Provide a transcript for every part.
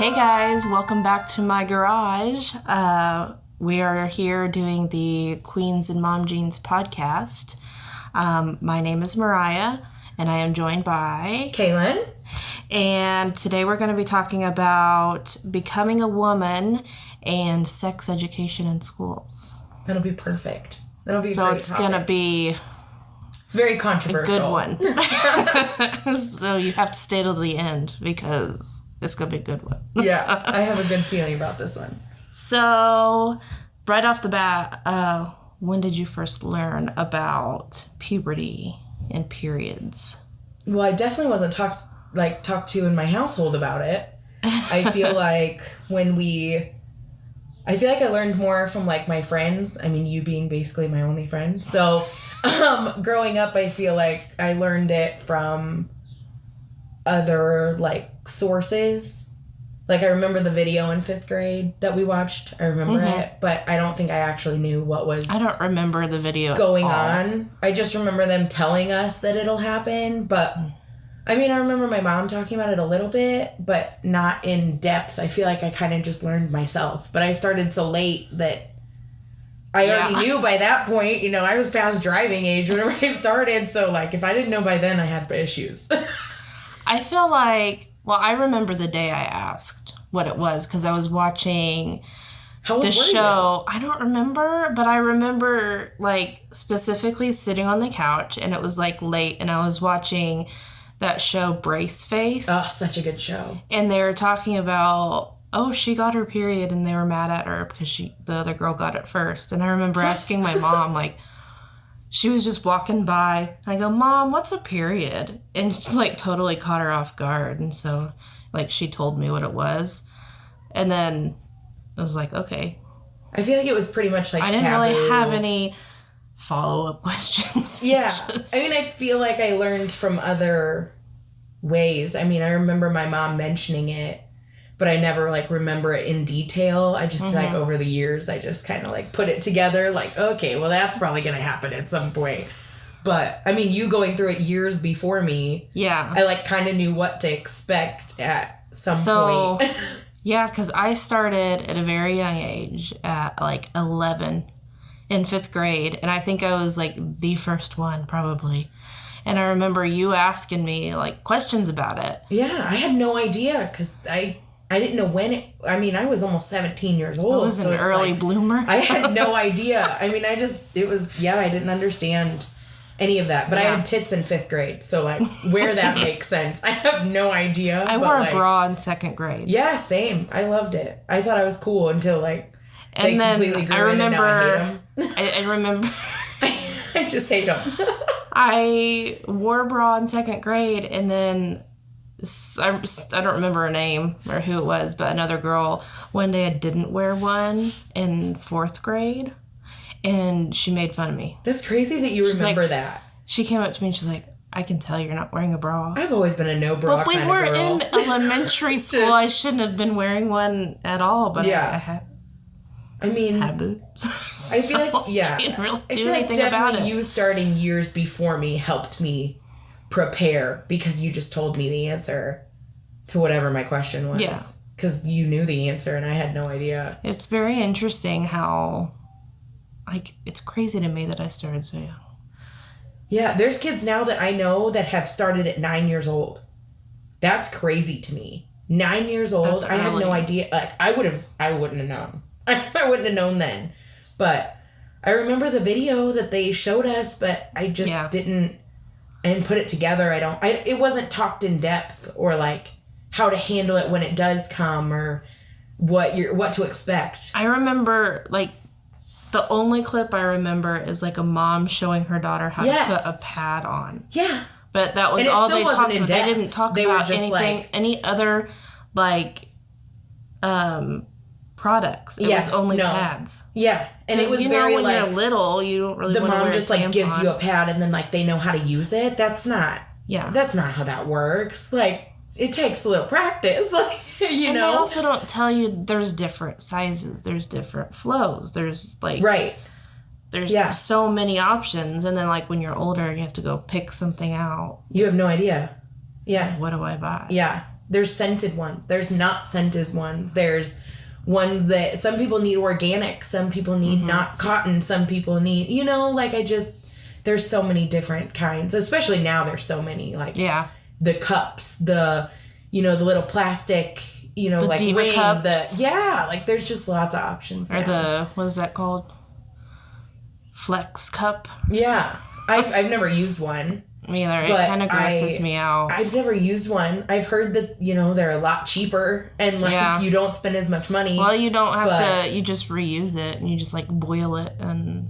Hey guys, welcome back to my garage. We are here doing the Queens and Mom Jeans podcast. My name is Mariah, and I am joined by Kaylin. And today we're going to be talking about becoming a woman and sex education in schools. That'll be perfect. That'll be so it's going to be... It's very controversial. A good one. So you have to stay till the end because it's going to be a good one. Yeah, I have a good feeling about this one. So, right off the bat, when did you first learn about puberty and periods? Well, I definitely wasn't talked to in my household about it. I feel like I learned more from like my friends. I mean, you being basically my only friend. So, growing up, I feel like I learned it from other like sources. Like I remember the video in 5th grade that we watched. I remember it, but I don't think I actually knew what was I don't remember the video going on. I just remember them telling us that it'll happen, but I mean, I remember my mom talking about it a little bit, but not in depth. I feel like I kind of just learned myself, but I started so late that I already knew by that point. You know, I was past driving age whenever I started, so like if I didn't know by then, I had issues. I feel like, well, I remember the day I asked what it was because I was watching the show. I don't remember, but I remember like specifically sitting on the couch and it was like late and I was watching that show Brace Face. Oh, such a good show. And they were talking about, she got her period and they were mad at her because the other girl got it first. And I remember asking my mom, like, she was just walking by. I go, Mom, what's a period? And she, like, totally caught her off guard. And so, like, she told me what it was. And then I was like, okay. I feel like it was pretty much like I didn't really have any follow-up questions. Yeah. I mean, I feel like I learned from other ways. I mean, I remember my mom mentioning it, but I never, like, remember it in detail. I just, like, over the years, I just kind of, like, put it together, like, okay, well, that's probably going to happen at some point. But, I mean, you going through it years before me, I, like, kind of knew what to expect at some point. Yeah, because I started at a very young age, at, like, 11 in 5th grade, and I think I was, like, the first one, probably. And I remember you asking me, like, questions about it. Yeah, I had no idea, because I didn't know when I was almost 17 years old. I was an early bloomer. I had no idea. I mean, I didn't understand any of that. But I had tits in 5th grade. So, like, where that makes sense. I have no idea. I wore a bra in 2nd grade. Yeah, same. I loved it. I thought I was cool until, like, and then completely grew in and now I hate them. I remember. I just hate them. I wore a bra in 2nd grade and then... I don't remember her name or who it was, but another girl, one day I didn't wear one in 4th grade, and she made fun of me. That's crazy that you remember that. She came up to me and she's like, I can tell you're not wearing a bra. I've always been a no bra kind of girl. But we were in elementary school. I shouldn't have been wearing one at all, but I had boobs. So I feel like, I can't really do anything about it. Definitely you starting years before me helped me prepare because you just told me the answer to whatever my question was. Yeah. Because you knew the answer and I had no idea. It's very interesting how, like, it's crazy to me that I started so young. Yeah, there's kids now that I know that have started at 9 years old. That's crazy to me. 9 years old, I had no idea. Like, I wouldn't have known. I wouldn't have known then. But I remember the video that they showed us, but I just didn't put it together. It wasn't talked in depth or like how to handle it when it does come or what to expect. I remember like the only clip I remember is like a mom showing her daughter how to put a pad on. Yeah. But that was all they talked about. They didn't talk about anything, any other like products. It was only pads. Yeah. And it was very when like you're little, you don't really the want to mom wear just like gives you a pad and then like they know how to use it. That's not how that works. Like it takes a little practice. Like you know. They also don't tell you there's different sizes, there's different flows, there's like there's so many options, and then like when you're older you have to go pick something out. You have no idea. Yeah. What do I buy? Yeah. There's scented ones. There's not scented ones. There's ones that some people need organic. Some people need not cotton. Some people need, you know, like there's so many different kinds. Especially now there's so many. Like the cups, the little plastic, the like Diva ring. cups. Like there's just lots of options Or now. what is that called? Flex cup? Yeah. I've never used one. Me either. It kind of grosses me out. I've never used one. I've heard that, they're a lot cheaper and like you don't spend as much money. Well, you don't have to, you just reuse it and you just like boil it and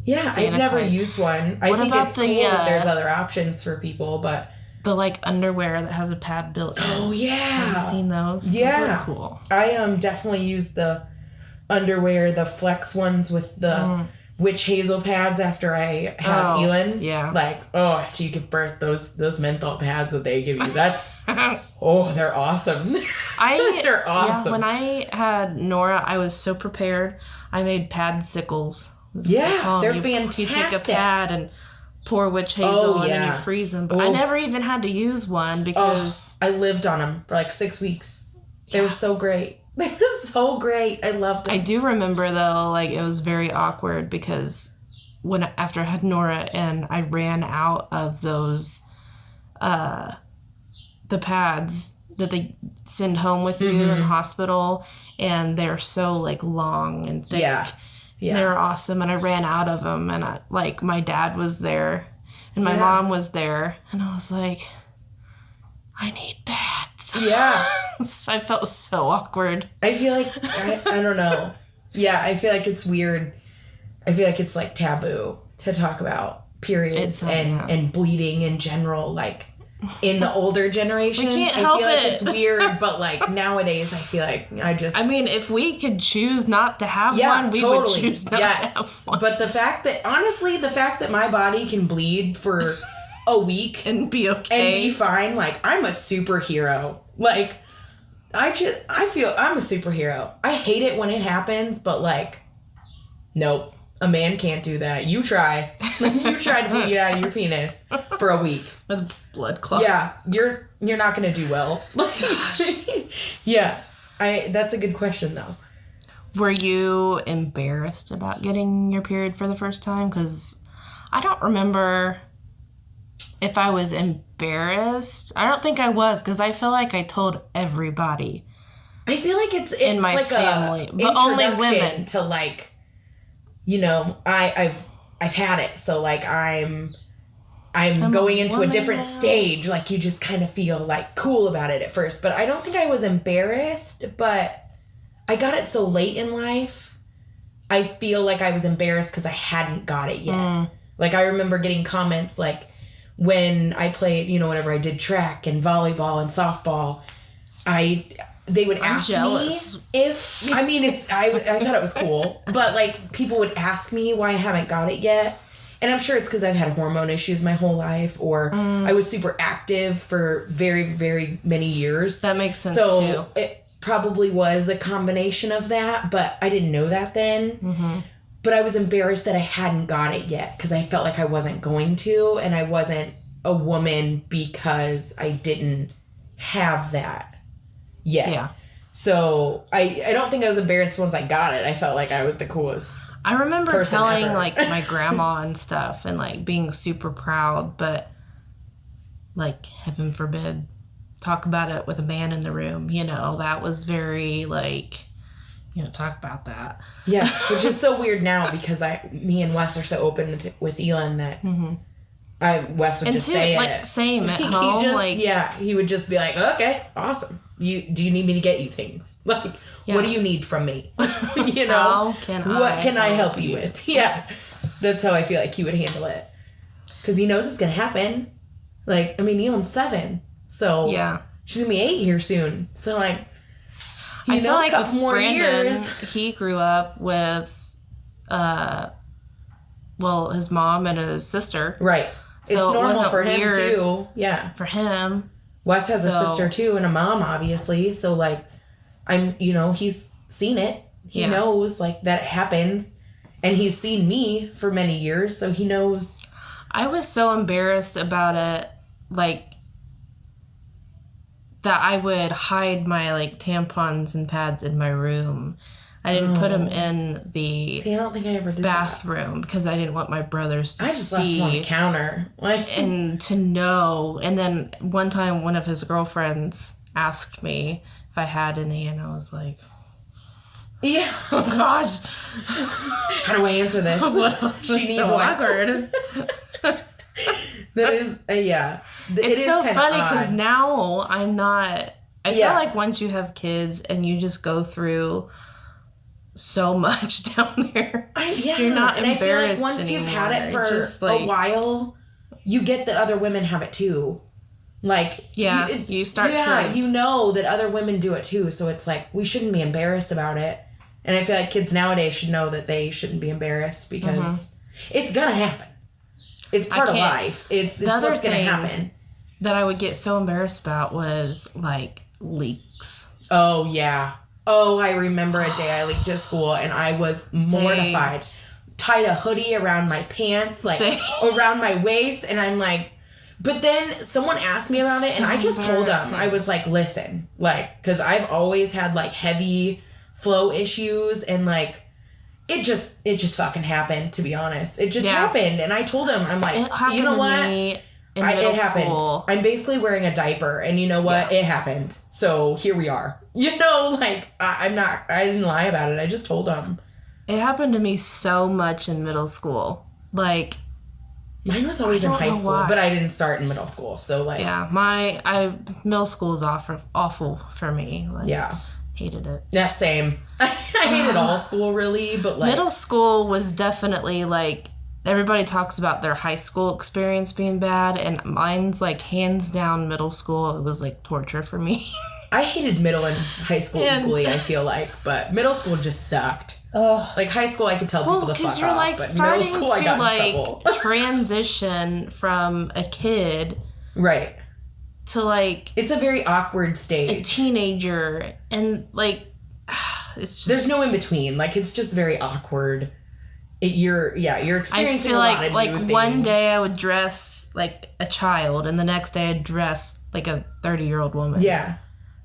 sanitize. I've never used one. I think it's cool that there's other options for people, but the like underwear that has a pad built in. Oh yeah. Have you seen those? Yeah. Those are cool. I definitely use the underwear, the flex ones with the witch hazel pads after I had Elin. Yeah. Like, after you give birth, those menthol pads that they give you, that's they're awesome. They're awesome. Yeah, when I had Nora, I was so prepared. I made pad sickles. Yeah, they're fantastic. You take a pad and pour witch hazel and then you freeze them. But I never even had to use one because I lived on them for like 6 weeks. They were so great. They were so great. I loved them. I do remember though, like it was very awkward because after I had Nora and I ran out of those, the pads that they send home with you in the hospital, and they're so like long and thick. Yeah. They're awesome, and I ran out of them, and my dad was there, and my mom was there, and I was like, I need pads. Yeah. I felt so awkward. I feel like, I don't know. Yeah, I feel like it's weird. I feel like it's like taboo to talk about periods and bleeding in general, like in the older generation. We can't help it. I feel like it's weird, but like nowadays, I feel like I mean, if we could choose not to have one, we would choose not to have one. But the fact that my body can bleed for a week and be okay and be fine, like I'm a superhero. Like I feel I'm a superhero. I hate it when it happens, but like, nope. A man can't do that. You try. You try to bleed out of your penis for a week. With blood clots. Yeah. You're not going to do well. Yeah. That's a good question, though. Were you embarrassed about getting your period for the first time? Because I don't remember if I was embarrassed. I don't think I was, because I feel like I told everybody. I feel like it's in my like family, but only women. To like, I've had it, so like I'm going into a different stage. Like you just kind of feel like cool about it at first, but I don't think I was embarrassed. But I got it so late in life. I feel like I was embarrassed because I hadn't got it yet. Like I remember getting comments like when I played, whenever I did track and volleyball and softball, they would ask me if, I thought it was cool, but like people would ask me why I haven't got it yet. And I'm sure it's because I've had hormone issues my whole life, or I was super active for very, very many years. That makes sense too. It probably was a combination of that, but I didn't know that then. But I was embarrassed that I hadn't got it yet because I felt like I wasn't going to, and I wasn't a woman because I didn't have that. Yeah. So I don't think I was embarrassed once I got it. I felt like I was the coolest. I remember telling like my grandma and stuff and like being super proud, but like heaven forbid, talk about it with a man in the room. That was very like, talk about that. Yeah, which is so weird now because me and Wes are so open with Elin that Wes would just say like, it. Same at home. He would just be like, okay, awesome. Do you need me to get you things? Like, what do you need from me? How can what can I help you with? Yeah, that's how I feel like he would handle it. Because he knows it's going to happen. Like, Elin's 7. So, she's going to be 8 here soon. So, like, I feel like a couple with more Brandon, years. He grew up with, his mom and his sister. Right. So it's normal for him, weird too. Yeah. For him. Wes has a sister, too, and a mom, obviously. So, like, he's seen it. He knows, like, that it happens. And he's seen me for many years, so he knows. I was so embarrassed about it, like, that I would hide my, like, tampons and pads in my room. I didn't put them in the I don't think I ever did bathroom because I didn't want my brothers to see. I just left them on the counter. And to know. And then one time, one of his girlfriends asked me if I had any, and I was like, yeah. Oh, gosh. How do I answer this? She needs so awkward. That is, yeah. It's so funny because now I'm not. I feel like once you have kids and you just go through so much down there, you're not embarrassed. And I feel like once anymore. You've had it for a while, you get that other women have it too. Like, you start to. You know that other women do it too. So it's like, we shouldn't be embarrassed about it. And I feel like kids nowadays should know that they shouldn't be embarrassed because it's going to happen. It's part of life. It's what's going to happen. That I would get so embarrassed about was, like, leaks. Oh, yeah. Oh, I remember a day I leaked at school and I was mortified. Tied a hoodie around my pants, like, around my waist, and I'm like... But then someone asked me about it and I just told them. I was like, listen, like, because I've always had, like, heavy flow issues and, like, it just fucking happened, to be honest. It just happened. And I told him, I'm like, you know what? It happened. School. I'm basically wearing a diaper, and you know what? It happened. So here we are. You know, like, I didn't lie about it. I just told them. It happened to me so much in middle school. Like, mine was always in high school, but I didn't start in middle school. So, like, middle school is awful for me. Like, hated it. Yeah, same. I hated all school, really, but, like, middle school was definitely, like, everybody talks about their high school experience being bad, and mine's, like, hands down middle school. It was, like, torture for me. I hated middle and high school equally, I feel like, but middle school just sucked. Like, high school, I could tell people to fuck off, you're, like, but starting middle school, I got in trouble. Transition from a kid, right, to, like, it's a very awkward stage, a teenager, and, like, it's just, there's no in between. Like, it's just very awkward. You're experiencing a lot of new things. One day I would dress like a child, and the next day I'd dress like a 30-year-old woman. Yeah.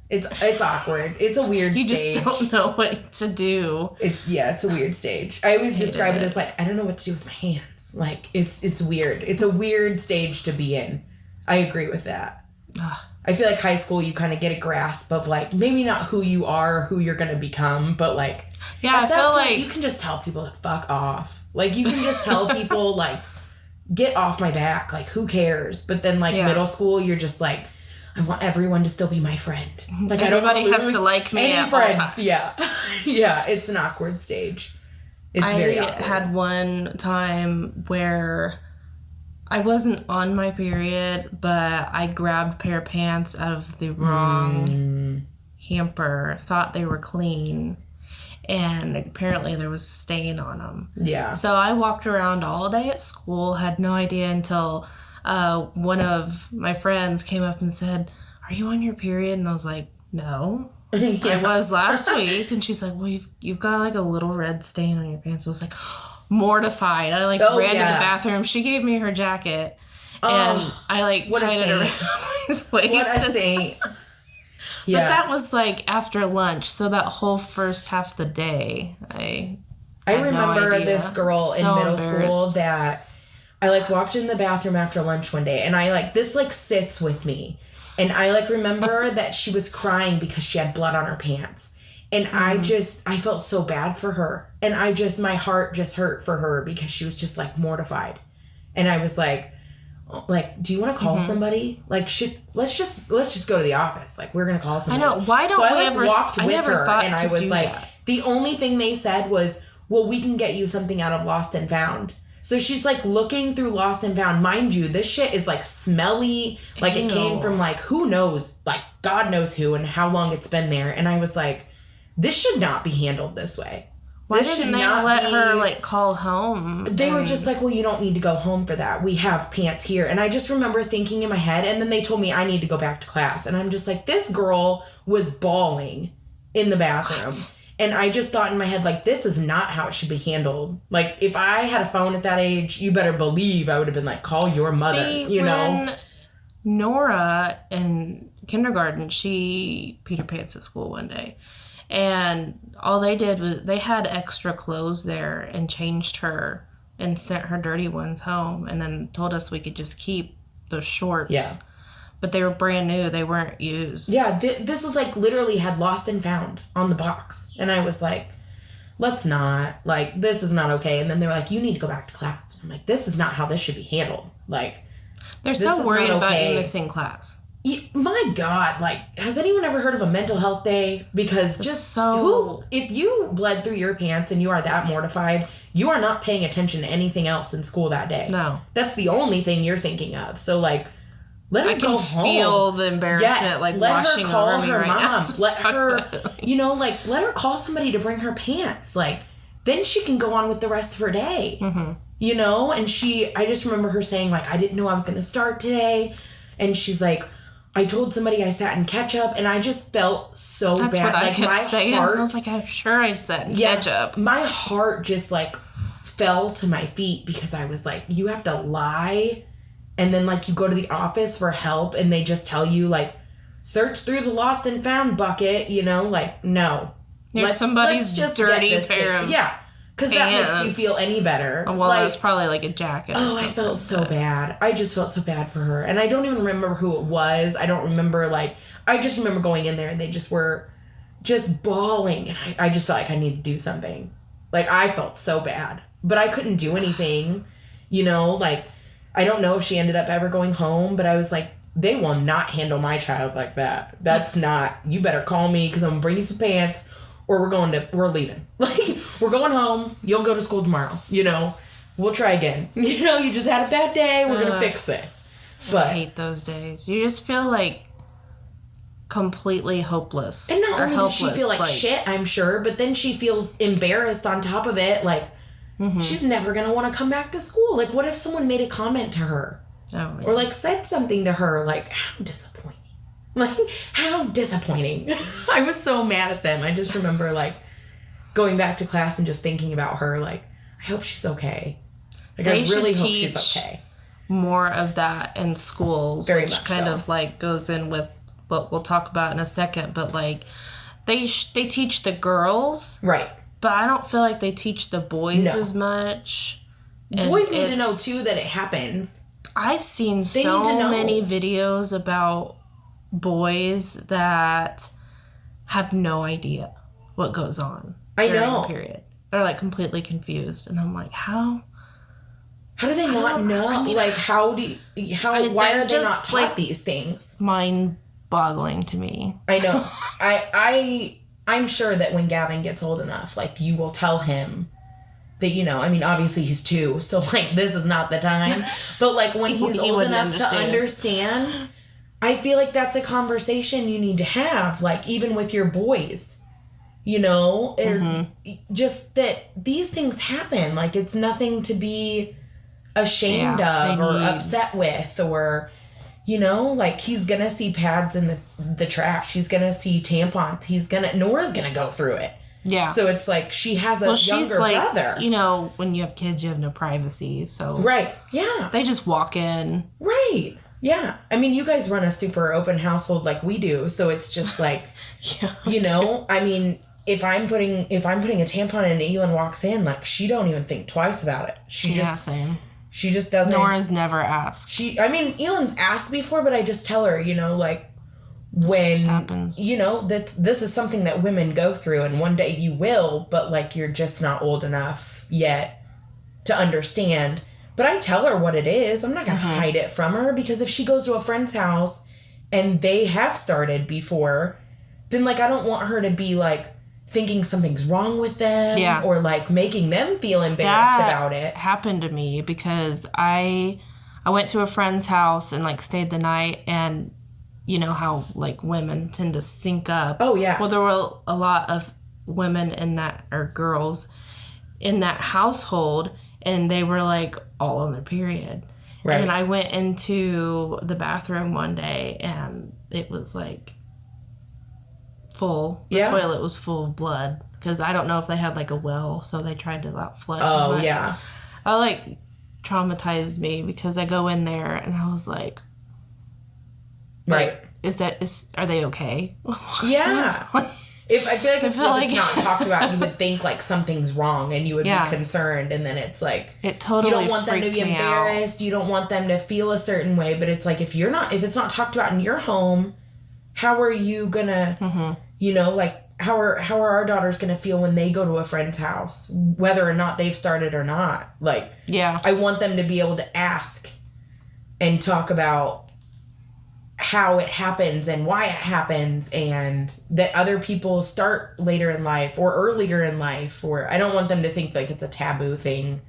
It's awkward. It's a weird stage. You just don't know what to do. It's a weird stage. I always describe it as, like, I don't know what to do with my hands. Like, it's weird. It's a weird stage to be in. I agree with that. I feel like high school, you kind of get a grasp of, like, maybe not who you are, who you're going to become, but, like, I feel like you can just tell people to fuck off. Like, you can just tell people, like, get off my back. Like, who cares? But then, like, middle school, you're just like, I want everyone to still be my friend. Like, everybody has to like me at all times. Yeah, it's an awkward stage. It's very awkward. I had one time where I wasn't on my period, but I grabbed a pair of pants out of the wrong hamper, thought they were clean, and apparently there was stain on them. Yeah. So I walked around all day at school, had no idea until one of my friends came up and said, "Are you on your period?" And I was like, "No." I was last week. And she's like, "Well, you've got, like, a little red stain on your pants." I was like, mortified. I, like, ran to the bathroom. She gave me her jacket. And I, like, tied it around his waist. What a saint. But that was, like, after lunch. So that whole first half of the day, I remember this girl in middle school that I, like, walked in the bathroom after lunch one day. And I, like, this, like, sits with me. And I, like, remember that she was crying because she had blood on her pants. And I felt so bad for her. And my heart just hurt for her because she was just, like, mortified. And I was like, do you want to call somebody? Like, let's just go to the office. Like, we're going to call somebody. I know. Why don't we ever... walked with her and I was like, that. The only thing they said was, well, we can get you something out of Lost and Found. So she's, like, looking through Lost and Found. Mind you, this shit is, like, smelly. Like, it came from, like, who knows? Like, God knows who and how long it's been there. And I was like, this should not be handled this way. Why didn't they let her, like, call home? They were just like, well, you don't need to go home for that. We have pants here. And I just remember thinking in my head, and then they told me I need to go back to class. And I'm just like, this girl was bawling in the bathroom. What? And I just thought in my head, like, this is not how it should be handled. Like, if I had a phone at that age, you better believe I would have been like, call your mother, you know? Nora and kindergarten, she peed her pants at school one day. And all they did was they had extra clothes there and changed her and sent her dirty ones home and then told us we could just keep those shorts. Yeah. But they were brand new. They weren't used. Yeah, this was like literally had lost and found on the box. And I was like, let's not. Like, this is not okay. And then they were like, you need to go back to class. I'm like, this is not how this should be handled. Like, they're so worried about you missing class. My God, like, has anyone ever heard of a mental health day? Because if you bled through your pants and you are that mortified, you are not paying attention to anything else in school that day. No. That's the only thing you're thinking of. So, like, let her go home. I can feel the embarrassment, washing over me right now. Let her, let her call somebody to bring her pants. Like, then she can go on with the rest of her day. Mm-hmm. And I just remember her saying, like, I didn't know I was going to start today. And she's like, I told somebody I sat in ketchup, and I just felt so bad. That's what I kept saying. Heart, I was like, I'm sure I sat in ketchup. My heart just, like, fell to my feet because I was like, you have to lie, and then, like, you go to the office for help, and they just tell you, like, search through the lost and found bucket, like, no. Here's somebody's dirty pair of Yeah. Because that makes you feel any better. Oh, well, it was probably like a jacket or something. I felt so bad. I just felt so bad for her. And I don't even remember who it was. I don't remember, I just remember going in there and they just were just bawling. And I just felt like I needed to do something. Like, I felt so bad. But I couldn't do anything, I don't know if she ended up ever going home. But I was like, they will not handle my child like that. That's not, you better call me because I'm going to bring you some pants. Or we're leaving. Like, we're going home. You'll go to school tomorrow. We'll try again. You just had a bad day. We're going to fix this. But I hate those days. You just feel like completely hopeless. And not only does she feel like shit, I'm sure, but then she feels embarrassed on top of it. Like, she's never going to want to come back to school. Like, what if someone made a comment to her? Oh, yeah. Or, like, said something to her? Like, how disappointing. Like, how disappointing. I was so mad at them. I just remember, like, going back to class and just thinking about her, like, I hope she's okay. Like, I really hope she's okay. More of that in schools, Very which much kind so. of, like, goes in with what we'll talk about in a second. But, like, they teach the girls. Right. But I don't feel like they teach the boys as much. And boys need to know, too, that it happens. I've seen so many videos about boys that have no idea what goes on. I know. Period. They're like completely confused, and I'm like, how do they not know? I mean, like, why are they not taught these things? Mind-boggling to me. I know. I'm sure that when Gavin gets old enough, like, you will tell him that, I mean, obviously he's 2, so, like, this is not the time. But, like, when he's old enough to understand, I feel like that's a conversation you need to have, like, even with your boys, just that these things happen. Like, it's nothing to be ashamed of or upset with, or, like, he's going to see pads in the trash. He's going to see tampons. Nora's going to go through it. Yeah. So it's like she has a younger brother. When you have kids, you have no privacy. So right. Yeah. They just walk in. Right. Yeah. I mean, you guys run a super open household like we do. So it's just like, I mean, if I'm putting a tampon in and Elin walks in, like, she don't even think twice about it. She just doesn't. Nora's never asked. Elin's asked before, but I just tell her, like, when, happens. That this is something that women go through, and one day you will, but, like, you're just not old enough yet to understand. But I tell her what it is. I'm not going to hide it from her, because if she goes to a friend's house and they have started before, then, like, I don't want her to be, like, thinking something's wrong with them or, like, making them feel embarrassed about it. Happened to me because I went to a friend's house and, like, stayed the night, and you know how, like, women tend to sync up. Oh, yeah. Well, there were a lot of women or girls in that household, and they were, like, all on their period. Right. And I went into the bathroom one day, and it was, like, full. The toilet was full of blood, because I don't know if they had, like, a well, so they tried to flush. Oh, yeah. That, like, traumatized me, because I go in there, and I was like... Right. are they okay? Yeah. If I feel like if it's not talked about, you would think like something's wrong and you would be concerned, and then it's like it totally. You don't want them to be embarrassed. You don't want them to feel a certain way. But it's like if it's not talked about in your home, how are you gonna, like how are our daughters gonna feel when they go to a friend's house, whether or not they've started or not? Like, I want them to be able to ask and talk about how it happens and why it happens, and that other people start later in life or earlier in life, or I don't want them to think like it's a taboo thing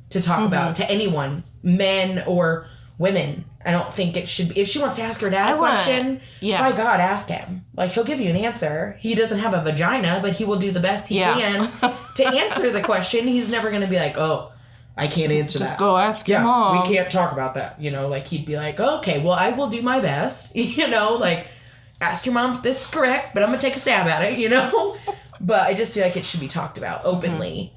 to talk about to anyone, men or women. I don't think it should be. If she wants to ask her dad a question, by God, ask him. Like, he'll give you an answer. He doesn't have a vagina, but he will do the best he can to answer the question. He's never going to be like, oh, I can't answer that. Just go ask your mom. We can't talk about that. Like he'd be like, okay, well, I will do my best. Like ask your mom if this is correct, but I'm going to take a stab at it, But I just feel like it should be talked about openly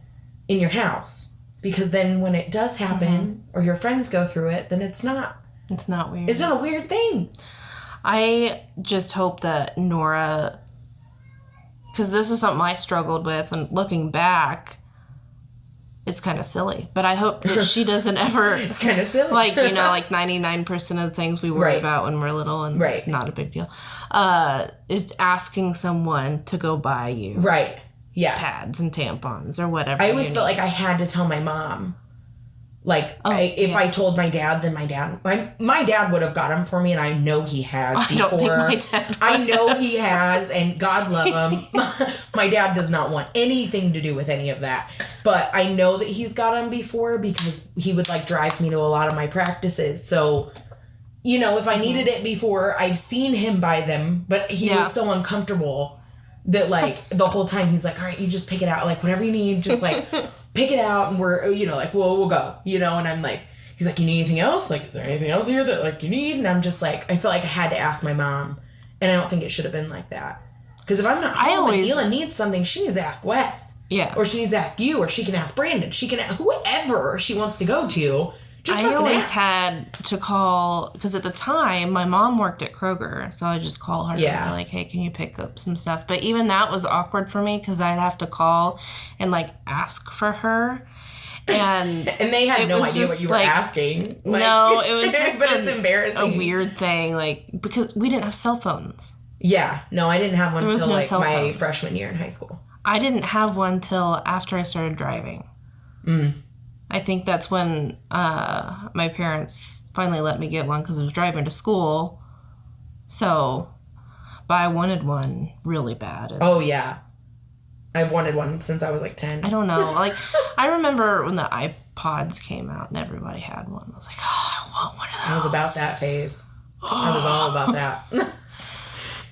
in your house. Because then when it does happen or your friends go through it, then it's not weird. It's not a weird thing. I just hope that Nora, because this is something I struggled with, and looking back, it's kind of silly, but I hope that she doesn't ever. It's kind of silly. Like, like 99% of the things we worry about when we're little, and it's not a big deal, is asking someone to go buy you. Right. Yeah. Pads and tampons or whatever. I always felt like I had to tell my mom. Like, if I told my dad, then my dad would have got them for me, and I know he has before. I don't think my dad would. I know he has, and God love him. My dad does not want anything to do with any of that. But I know that he's got them before because he would, like, drive me to a lot of my practices. So, if I needed it before, I've seen him buy them, but he was so uncomfortable that, like, the whole time he's like, all right, you just pick it out. Like, whatever you need, just, like... pick it out, and we're, like, we'll go, and I'm like, he's like, you need anything else? Like, is there anything else here that, like, you need? And I'm just like, I feel like I had to ask my mom, and I don't think it should have been like that. Because if I'm not home and Hila needs something, she needs to ask Wes. Yeah. Or she needs to ask you, or she can ask Brandon. She can ask whoever she wants to go to. I always had to call, because at the time, my mom worked at Kroger, so I'd just call her and be like, hey, can you pick up some stuff? But even that was awkward for me, because I'd have to call and, like, ask for her. And and they had no idea what you were asking. Like, no, it was just but it's embarrassing. A weird thing, like, because we didn't have cell phones. Yeah. No, I didn't have one until, like, my freshman year in high school. I didn't have one till after I started driving. I think that's when my parents finally let me get one, because I was driving to school. So, but I wanted one really bad. Oh, yeah. I've wanted one since I was like 10. I don't know. Like, I remember when the iPods came out and everybody had one. I was like, oh, I want one of those. I was about that phase. I was all about that.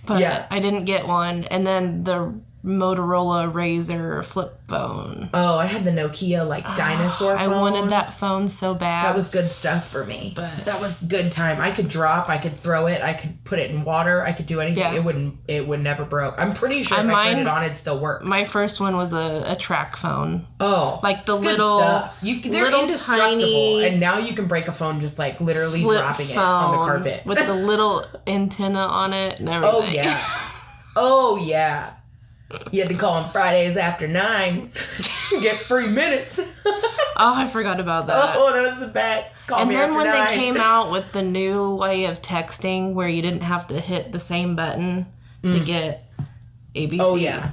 But I didn't get one. And then the Motorola Razr flip phone. Oh, I had the Nokia, like, dinosaur phone. I wanted that phone so bad. That was good stuff for me. But that was good time. I could drop, I could throw it, I could put it in water, I could do anything. Yeah. It would never broke. I'm pretty sure if I turned it on, it'd still work. My first one was a track phone. Oh. Like the little stuff. They're little indestructible. Tiny, and now you can break a phone just, like, literally dropping it on the carpet. With the little antenna on it and everything. Oh, yeah. Oh, yeah. You had to call on Fridays after 9. Get free minutes. Oh, I forgot about that. Oh, that was the best. Call me after 9. And then when they came out with the new way of texting where you didn't have to hit the same button to get ABC. Oh, yeah.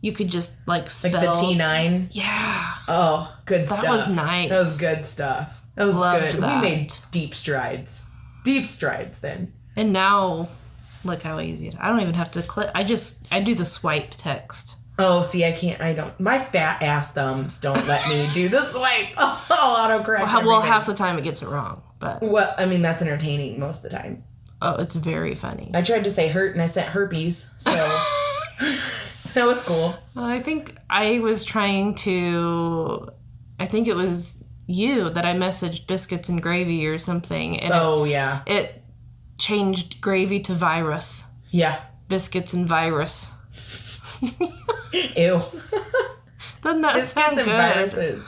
You could just, like, spell. Like the T9? Yeah. Oh, good stuff. That was nice. That was good stuff. That was good. That. We made deep strides. Deep strides then. And now... look how easy it is. I don't even have to click. I do the swipe text. Oh, see, I don't. My fat ass thumbs don't let me do the swipe. I'll autocorrect. Well, half the time it gets it wrong, but. Well, I mean, that's entertaining most of the time. Oh, it's very funny. I tried to say hurt and I said herpes, so. That was cool. I think I was trying to. I think it was you that I messaged biscuits and gravy or something. And yeah. It changed gravy to virus. Yeah. Biscuits and virus. Ew. Doesn't that biscuits sound and good? Viruses.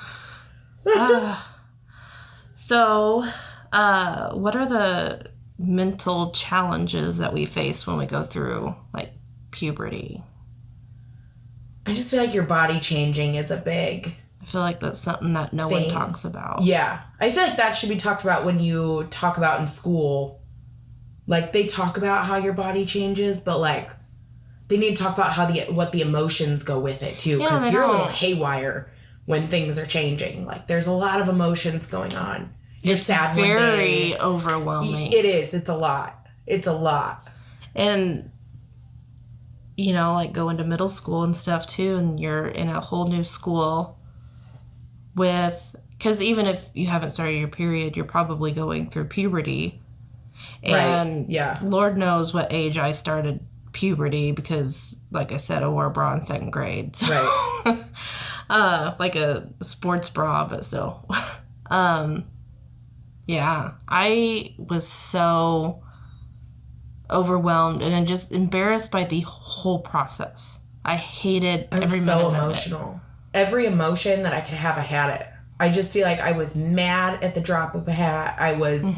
So, what are the mental challenges that we face when we go through, like, puberty? I just feel like your body changing is a big... I feel like that's something that no one talks about. Yeah. I feel like that should be talked about when you talk about in school. Like, they talk about how your body changes, but, like, they need to talk about what the emotions go with it, too. Because you're a little haywire when things are changing. Like, there's a lot of emotions going on. You're sad one day. Very overwhelming. It is. It's a lot. It's a lot. And, you know, like, going to middle school and stuff, too, and you're in a whole new school because even if you haven't started your period, you're probably going through puberty. And right. Yeah. Lord knows what age I started puberty because, like I said, I wore a bra in 2nd grade. So, right. Like a sports bra, but still. Yeah. I was so overwhelmed and just embarrassed by the whole process. I hated every minute of it. I'm so emotional. Every emotion that I could have, I had it. I just feel like I was mad at the drop of a hat. I was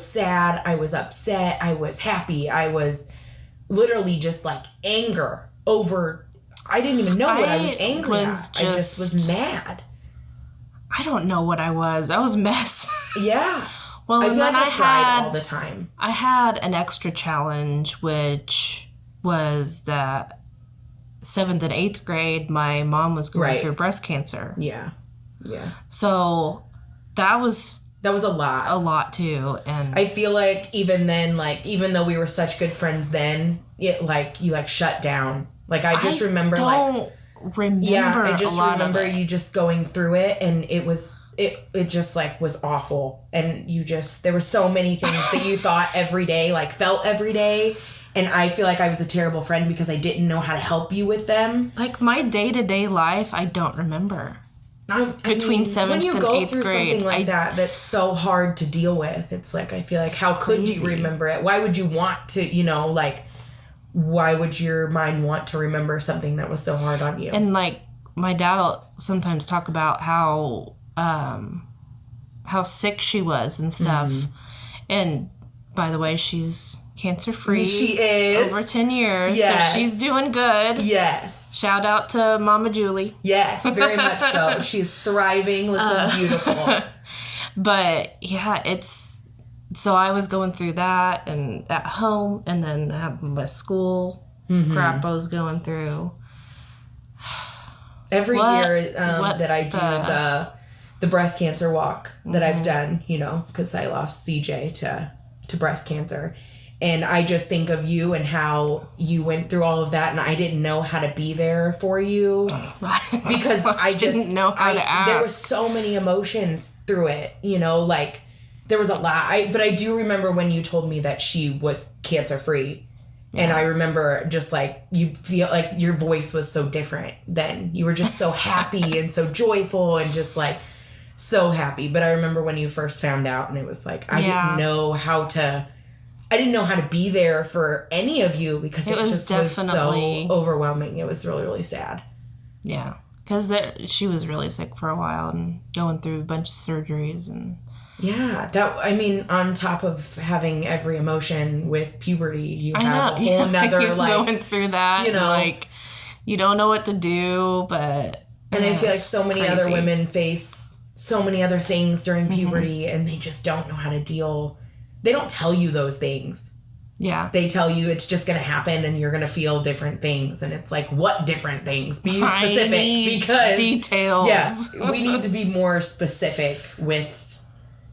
sad. I was upset. I was happy. I was literally just like anger over. I didn't even know what I was angry at. I just was mad. I don't know what I was. I was a mess. Yeah. Well, I feel like I cried all the time. I had an extra challenge, which was that 7th and 8th grade, my mom was going through breast cancer. Yeah. Yeah. So that was a lot. A lot too. And I feel like even then, like, even though we were such good friends then, it like you like shut down. Like I just remember I just remember you just going through it and it was it just like was awful. And there were so many things that you thought every day, like felt every day. And I feel like I was a terrible friend because I didn't know how to help you with them. Like, my day-to-day life, I don't remember. Between 7th and 8th grade. When you go through something like that, that's so hard to deal with. It's like, I feel like, how could you remember it? Why would you want to, you know, like, why would your mind want to remember something that was so hard on you? And, like, my dad will sometimes talk about how sick she was and stuff. Mm-hmm. And, by the way, she's cancer-free. She is. Over 10 years. Yes. So she's doing good. Yes. Shout out to Mama Julie. Yes, very much so. She's thriving, looking beautiful. But, yeah, so I was going through that and at home and then at my school crap I was going through. Every year that I do the breast cancer walk that I've done, you know, because I lost CJ to breast cancer. And I just think of you and how you went through all of that, and I didn't know how to be there for you because I didn't know how to ask. There were so many emotions through it, you know, like there was a lot. But I do remember when you told me that she was cancer free, and I remember just like you feel like your voice was so different then. You were just so happy and so joyful and just like so happy. But I remember when you first found out, and it was like I didn't know how to. I didn't know how to be there for any of you because it just was so overwhelming. It was really, really sad. Yeah. Because she was really sick for a while and going through a bunch of surgeries. And yeah. On top of having every emotion with puberty, you have a whole nother, like... going through that. You know. Like, you don't know what to do, but... And I feel like so many other women face so many other things during puberty, and they just don't know how to deal... They don't tell you those things. Yeah. They tell you it's just going to happen and you're going to feel different things. And it's like, what different things? Be specific. Because details. Yes. We need to be more specific with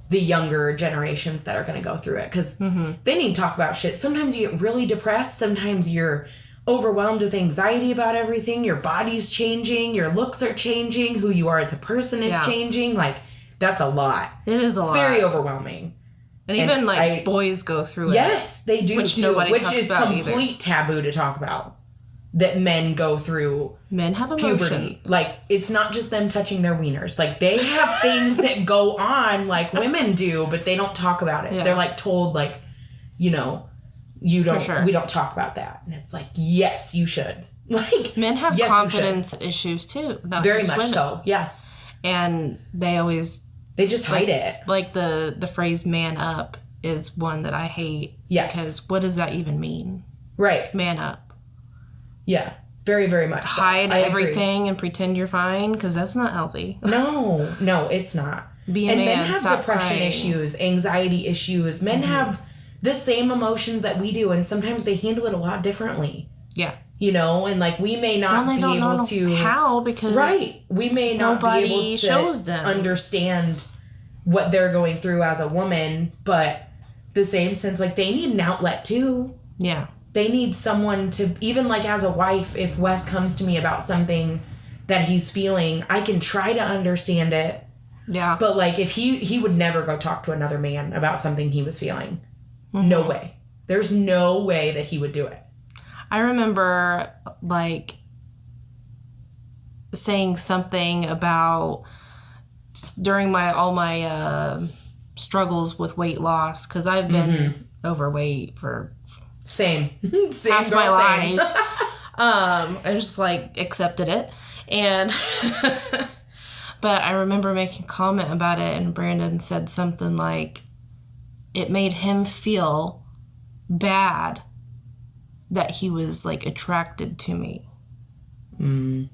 the younger generations that are going to go through it. Because they need to talk about shit. Sometimes you get really depressed. Sometimes you're overwhelmed with anxiety about everything. Your body's changing. Your looks are changing. Who you are as a person is changing. Like, that's a lot. It is a lot. It's very overwhelming. And even, boys go through it. Yes, they do, which too. Which is complete taboo to talk about. That men go through. Men have emotions. Puberty. Like, it's not just them touching their wieners. Like, they have things that go on like women do, but they don't talk about it. Yeah. They're, like, told, like, you know, we don't talk about that. And it's like, yes, you should. Like, men have confidence issues, too. Very much so, yeah. And they always... They just hide it. Like the phrase "man up" is one that I hate. Yes. Because what does that even mean? Right. Man up. Yeah. Very, very much. Hide everything and pretend you're fine, because that's not healthy. No, it's not. Be a man. Men have depression crying. issues, anxiety issues. Men have the same emotions that we do, and sometimes they handle it a lot differently. Yeah. You know, and like we may not be able to how, because we may not be able to understand what they're going through as a woman, but the same sense, like they need an outlet too. Yeah. They need someone to, even like as a wife, if Wes comes to me about something that he's feeling, I can try to understand it. Yeah. But like if he would never go talk to another man about something he was feeling. No way. There's no way that he would do it. I remember, like, saying something about during all my struggles with weight loss, because I've been overweight for same half my life. I just, like, accepted it. And but I remember making a comment about it, and Brandon said something like, it made him feel bad that he was like attracted to me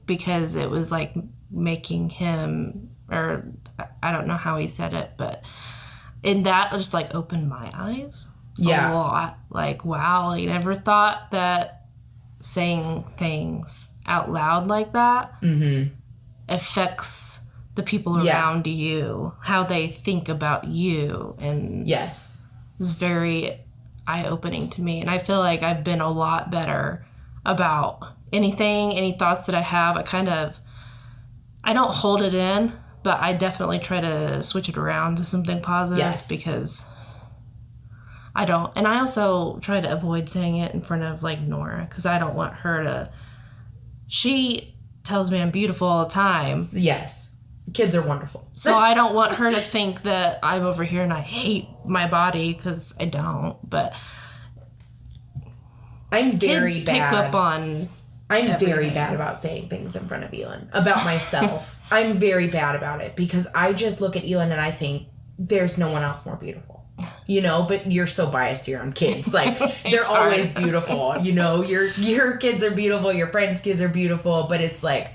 because it was like making him, or I don't know how he said it, but and that just like opened my eyes a lot. Like, wow, I never thought that saying things out loud like that affects the people around you, how they think about you. And it's very eye-opening to me, and I feel like I've been a lot better about any thoughts that I have. I don't hold it in, but I definitely try to switch it around to something positive because I don't, and I also try to avoid saying it in front of like Nora, because I don't want her to, she tells me I'm beautiful all the time. Yes. Kids are wonderful. So I don't want her to think that I'm over here and I hate my body, because I don't. But I'm very kids bad. Pick up on. I'm everything. Very bad about saying things in front of Elin about myself. I'm very bad about it, because I just look at Elin and I think there's no one else more beautiful. You know, but you're so biased to your own kids. Like they're always beautiful. You know, your kids are beautiful. Your friends' kids are beautiful. But it's like,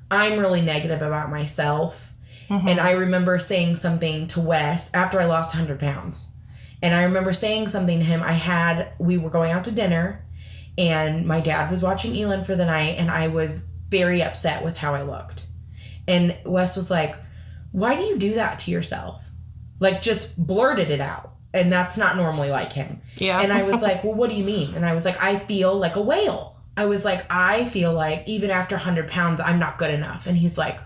I'm really negative about myself. And I remember saying something to Wes after I lost 100 pounds. And I remember saying something to him. We were going out to dinner, and my dad was watching Elin for the night, and I was very upset with how I looked. And Wes was like, why do you do that to yourself? Like, just blurted it out. And that's not normally like him. Yeah. And I was like, well, what do you mean? And I was like, I feel like a whale. I was like, I feel like even after 100 pounds, I'm not good enough. And he's like,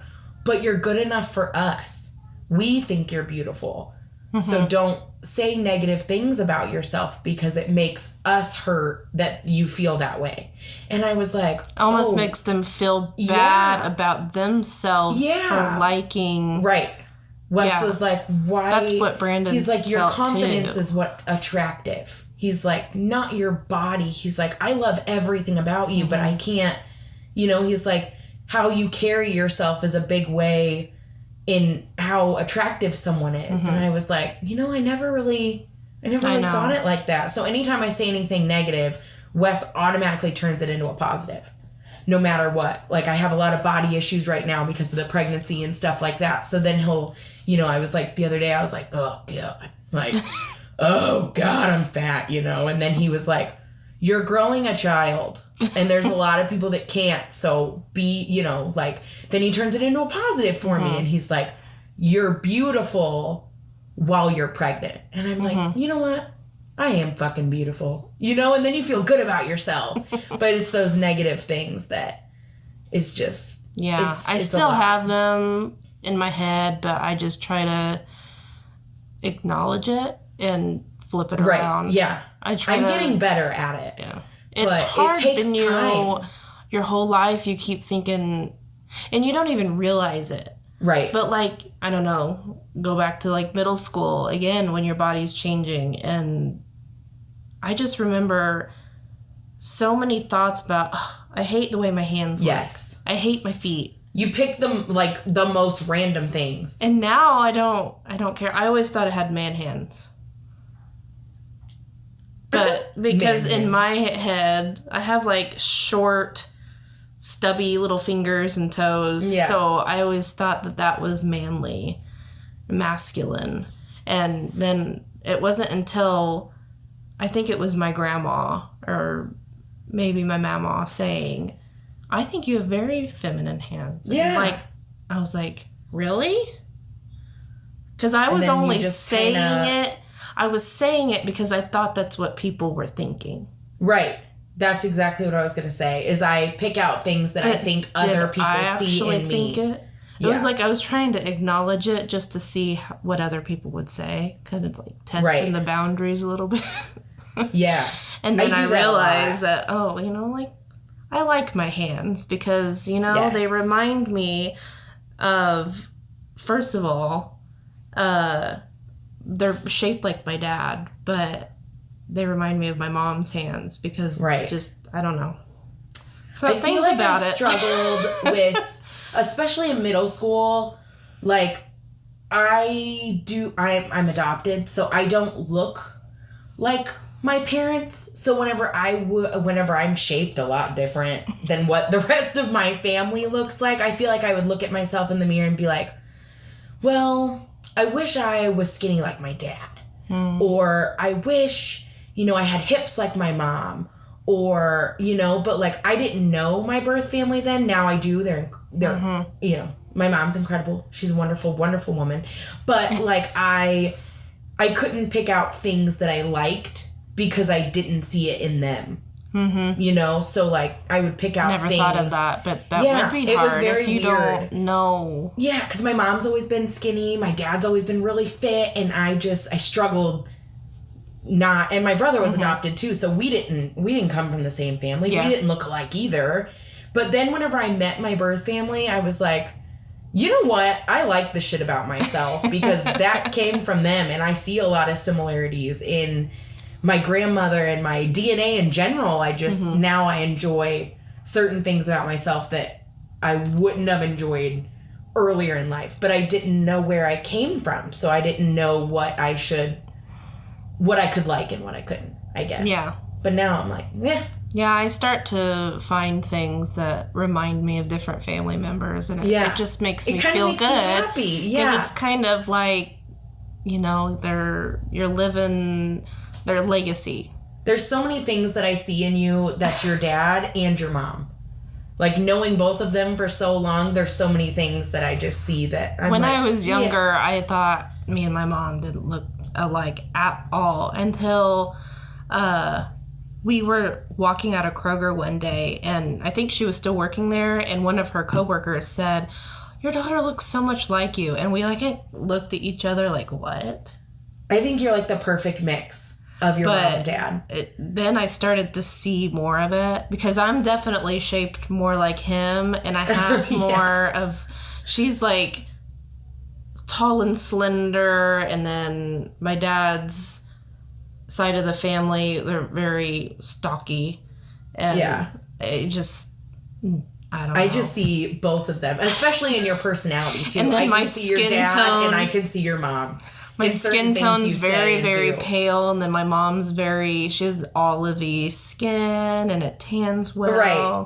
but you're good enough for us. We think you're beautiful. So don't say negative things about yourself, because it makes us hurt that you feel that way. And I was like, almost makes them feel bad about themselves for liking. Right. Wes was like, why? That's what Brandon He's like, your confidence too. Is what attractive. He's like, not your body. He's like, I love everything about you, but I can't, you know, he's like, how you carry yourself is a big way in how attractive someone is. And I was like, you know, I never really thought it like that. So anytime I say anything negative, Wes automatically turns it into a positive, no matter what. Like, I have a lot of body issues right now because of the pregnancy and stuff like that. So then he'll, you know, I was like, the other day I was like, oh God, like, oh God, I'm fat, you know? And then he was like, you're growing a child, and there's a lot of people that can't. So be, you know, like, then he turns it into a positive for me. And he's like, you're beautiful while you're pregnant. And I'm like, you know what? I am fucking beautiful, you know? And then you feel good about yourself. But it's those negative things that it's just, I still have them in my head, but I just try to acknowledge it and flip it around. Yeah. I'm getting better at it. Yeah. It's hard when your whole life you keep thinking, and you don't even realize it. Right. But like, I don't know, go back to like middle school again when your body's changing. And I just remember so many thoughts about, I hate the way my hands look. I hate my feet. You pick them like the most random things. And now I don't care. I always thought I had man hands. because in my head, I have like short, stubby little fingers and toes. Yeah. So I always thought that was manly, masculine. And then it wasn't until I think it was my grandma or maybe my mama saying, I think you have very feminine hands. Yeah. And like, I was like, really? Because I was only saying it. I was saying it because I thought that's what people were thinking. Right. That's exactly what I was going to say, is I pick out things that I think other people see in me. It was like I was trying to acknowledge it just to see what other people would say. Kind of like testing the boundaries a little bit. Yeah. And then I realized that, like, I like my hands because, they remind me of, first of all, they're shaped like my dad, but they remind me of my mom's hands because just, I don't know. So I feel like I struggled with, especially in middle school, like, I'm adopted, so I don't look like my parents. So whenever I'm shaped a lot different than what the rest of my family looks like, I feel like I would look at myself in the mirror and be like, well, I wish I was skinny like my dad. Or I wish, I had hips like my mom. Or, but like I didn't know my birth family then. Now I do. They're my mom's incredible. She's a wonderful, wonderful woman. But like I couldn't pick out things that I liked because I didn't see it in them. So like I would pick out things. Never thought of that, but that would be hard. It was very if you weird. Don't know. Yeah, because my mom's always been skinny. My dad's always been really fit, and I struggled not. And my brother was adopted too, so we didn't come from the same family. Yeah. We didn't look alike either. But then whenever I met my birth family, I was like, you know what? I like the shit about myself because that came from them, and I see a lot of similarities in my grandmother and my DNA in general. I just, now I enjoy certain things about myself that I wouldn't have enjoyed earlier in life, but I didn't know where I came from. So I didn't know what I could like and what I couldn't, I guess. Yeah. But now I'm like, yeah. Yeah, I start to find things that remind me of different family members, and it just makes me feel good. Happy. Yeah. Because it's kind of like, you're living their legacy. There's so many things that I see in you that's your dad and your mom. Like, knowing both of them for so long, there's so many things that I just see that when I was younger, I thought me and my mom didn't look alike at all until we were walking out of Kroger one day, and I think she was still working there, and one of her coworkers said, your daughter looks so much like you. And we looked at each other like, what? I think you're like the perfect mix of your mom and dad. Then I started to see more of it because I'm definitely shaped more like him, and I have more of, she's like tall and slender, and then my dad's side of the family, they're very stocky, and it just, I don't know. I just see both of them, especially in your personality too. And then I can see your dad tone, and I can see your mom. My skin tone's very, very pale, and then my mom's she has olivey skin, and it tans well.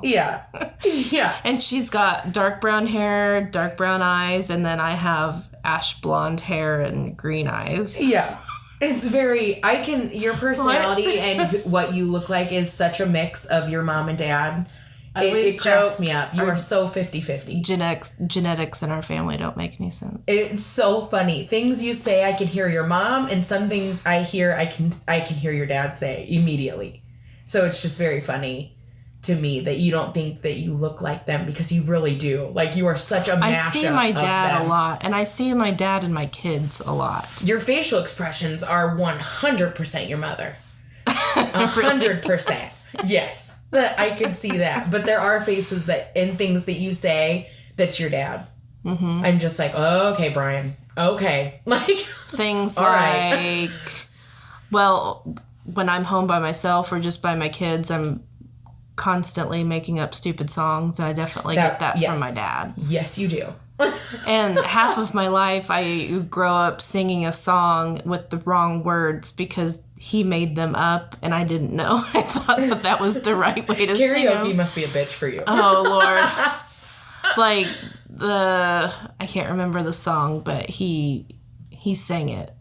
Right, yeah. Yeah. And she's got dark brown hair, dark brown eyes, and then I have ash blonde hair and green eyes. Yeah. It's your personality and what you look like is such a mix of your mom and dad. It cracks me up. You are so 50-50. Genetics in our family don't make any sense. It's so funny. Things you say, I can hear your mom, and some things I can hear your dad say immediately. So it's just very funny to me that you don't think that you look like them, because you really do. Like, you are such a mashup. I see my dad a lot, and I see my dad and my kids a lot. Your facial expressions are 100% your mother. 100%. Yes. I can see that. But there are faces and things that you say that's your dad. I'm just like, oh, okay, Brian. Okay. Like, things like, well, when I'm home by myself or just by my kids, I'm constantly making up stupid songs. I definitely get that from my dad. Yes, you do. And half of my life, I grow up singing a song with the wrong words because he made them up, and I didn't know. I thought that was the right way to sing them. Karaoke must be a bitch for you. Oh, Lord. Like, I can't remember the song, but he sang it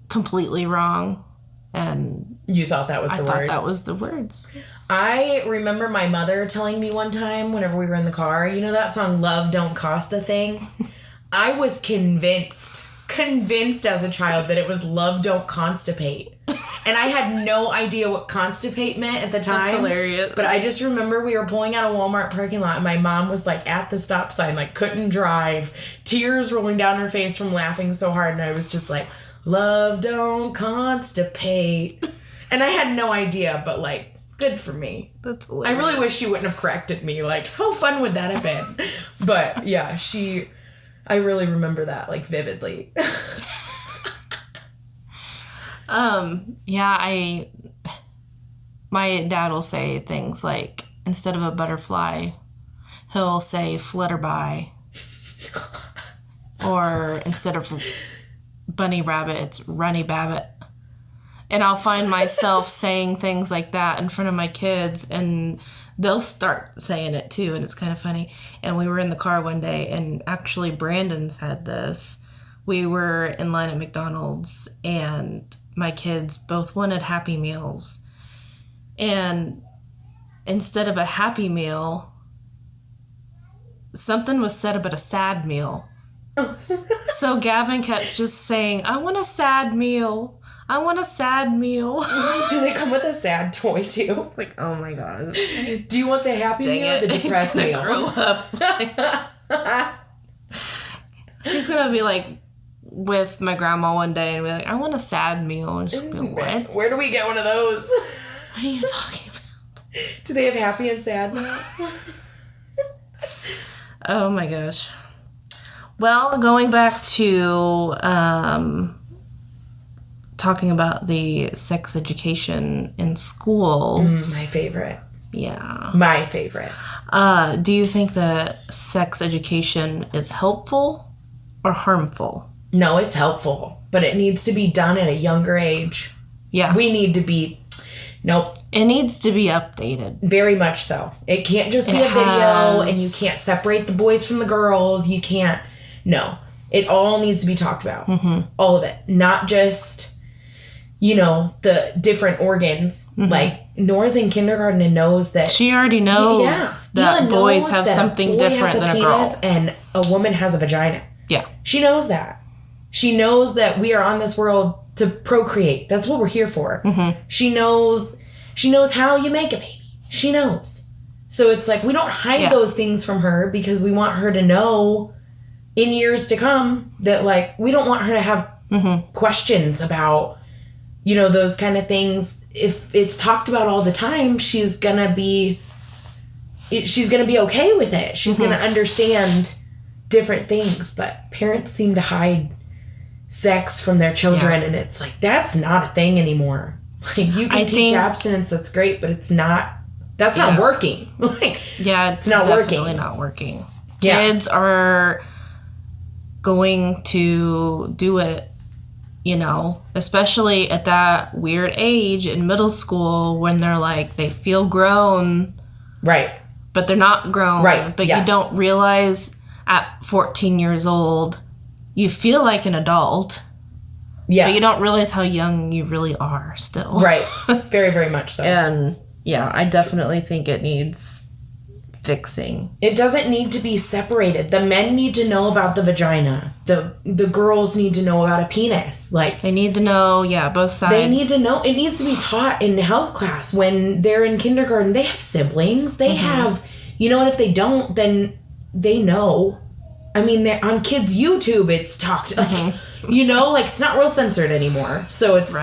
completely wrong. And you thought that was the words? I thought that was the words. I remember my mother telling me one time whenever we were in the car, you know that song Love Don't Cost a Thing? I was convinced as a child that it was Love Don't Constipate. And I had no idea what constipate meant at the time. That's hilarious. But I just remember we were pulling out a Walmart parking lot and my mom was like at the stop sign, like couldn't drive, tears rolling down her face from laughing so hard. And I was just like, Love don't constipate. And I had no idea, but like, good for me. That's hilarious. I really wish she wouldn't have corrected me. Like, how fun would that have been? But yeah, I really remember that like vividly. Yeah, my dad will say things like, instead of a butterfly, he'll say flutterby. Or instead of bunny rabbit, it's runny babbit. And I'll find myself saying things like that in front of my kids, and they'll start saying it too, and it's kind of funny. And we were in the car one day, and actually Brandon's had this. We were in line at McDonald's, and my kids both wanted Happy Meals. And instead of a Happy Meal, something was said about a sad meal. So Gavin kept just saying, I want a sad meal. I want a sad meal. Do they come with a sad toy too? It's like, oh my God. Do you want the happy meal or the depressed meal? Grow up. He's gonna be like with my grandma one day and be like, I want a sad meal. And just be like, what? Where do we get one of those? What are you talking about? Do they have happy and sad now? Oh my gosh. Well, going back to talking about the sex education in schools. My favorite. Yeah. My favorite. Do you think that sex education is helpful or harmful? No, it's helpful, but it needs to be done at a younger age. Yeah. Nope. It needs to be updated. Very much so. It can't just be a video and you can't separate the boys from the girls. You can't. No. It all needs to be talked about. Mm-hmm. All of it. Not just, the different organs. Mm-hmm. Like, Nora's in kindergarten and knows that... She already knows that boys have something different than a girl. And a woman has a vagina. Yeah. She knows that. She knows that we are on this world to procreate. That's what we're here for. Mm-hmm. She knows how you make a baby. She knows. So it's like, we don't hide those things from her because we want her to know in years to come that, like, we don't want her to have questions about, those kind of things. If it's talked about all the time, she's gonna be okay with it. She's gonna understand different things. But parents seem to hide sex from their children, and it's like, that's not a thing anymore. Like, you can teach abstinence, that's great, but it's not. That's not working. Like, it's not working. Definitely not working. Yeah. Kids are going to do it, especially at that weird age in middle school when they're like, they feel grown. Right. But they're not grown. Right. But you don't realize at 14 years old, you feel like an adult. Yeah. But you don't realize how young you really are still. Right. Very, very much so. And yeah, I definitely think it needs fixing. It doesn't need to be separated. The men need to know about the vagina. The girls need to know about a penis. Like, they need to know, both sides. They need to know. It needs to be taught in health class when they're in kindergarten. They have siblings. They have, and if they don't, then they know. I mean, on kids' YouTube, it's talked, like, it's not real censored anymore. So it's,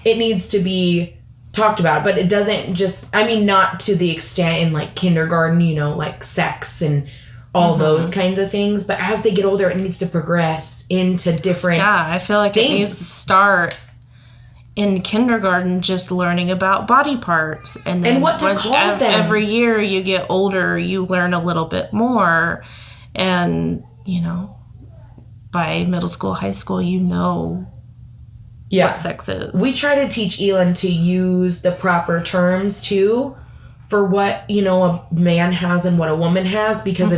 it needs to be talked about, but it doesn't just, not to the extent in, like, kindergarten, like sex and all those kinds of things. But as they get older, it needs to progress into different I feel like things. It needs to start in kindergarten, just learning about body parts. And then what to call them. Every year you get older, you learn a little bit more. And, you know, by middle school, high school, you know what sex is. We try to teach Elin to use the proper terms, too, for what, you know, a man has and what a woman has. Because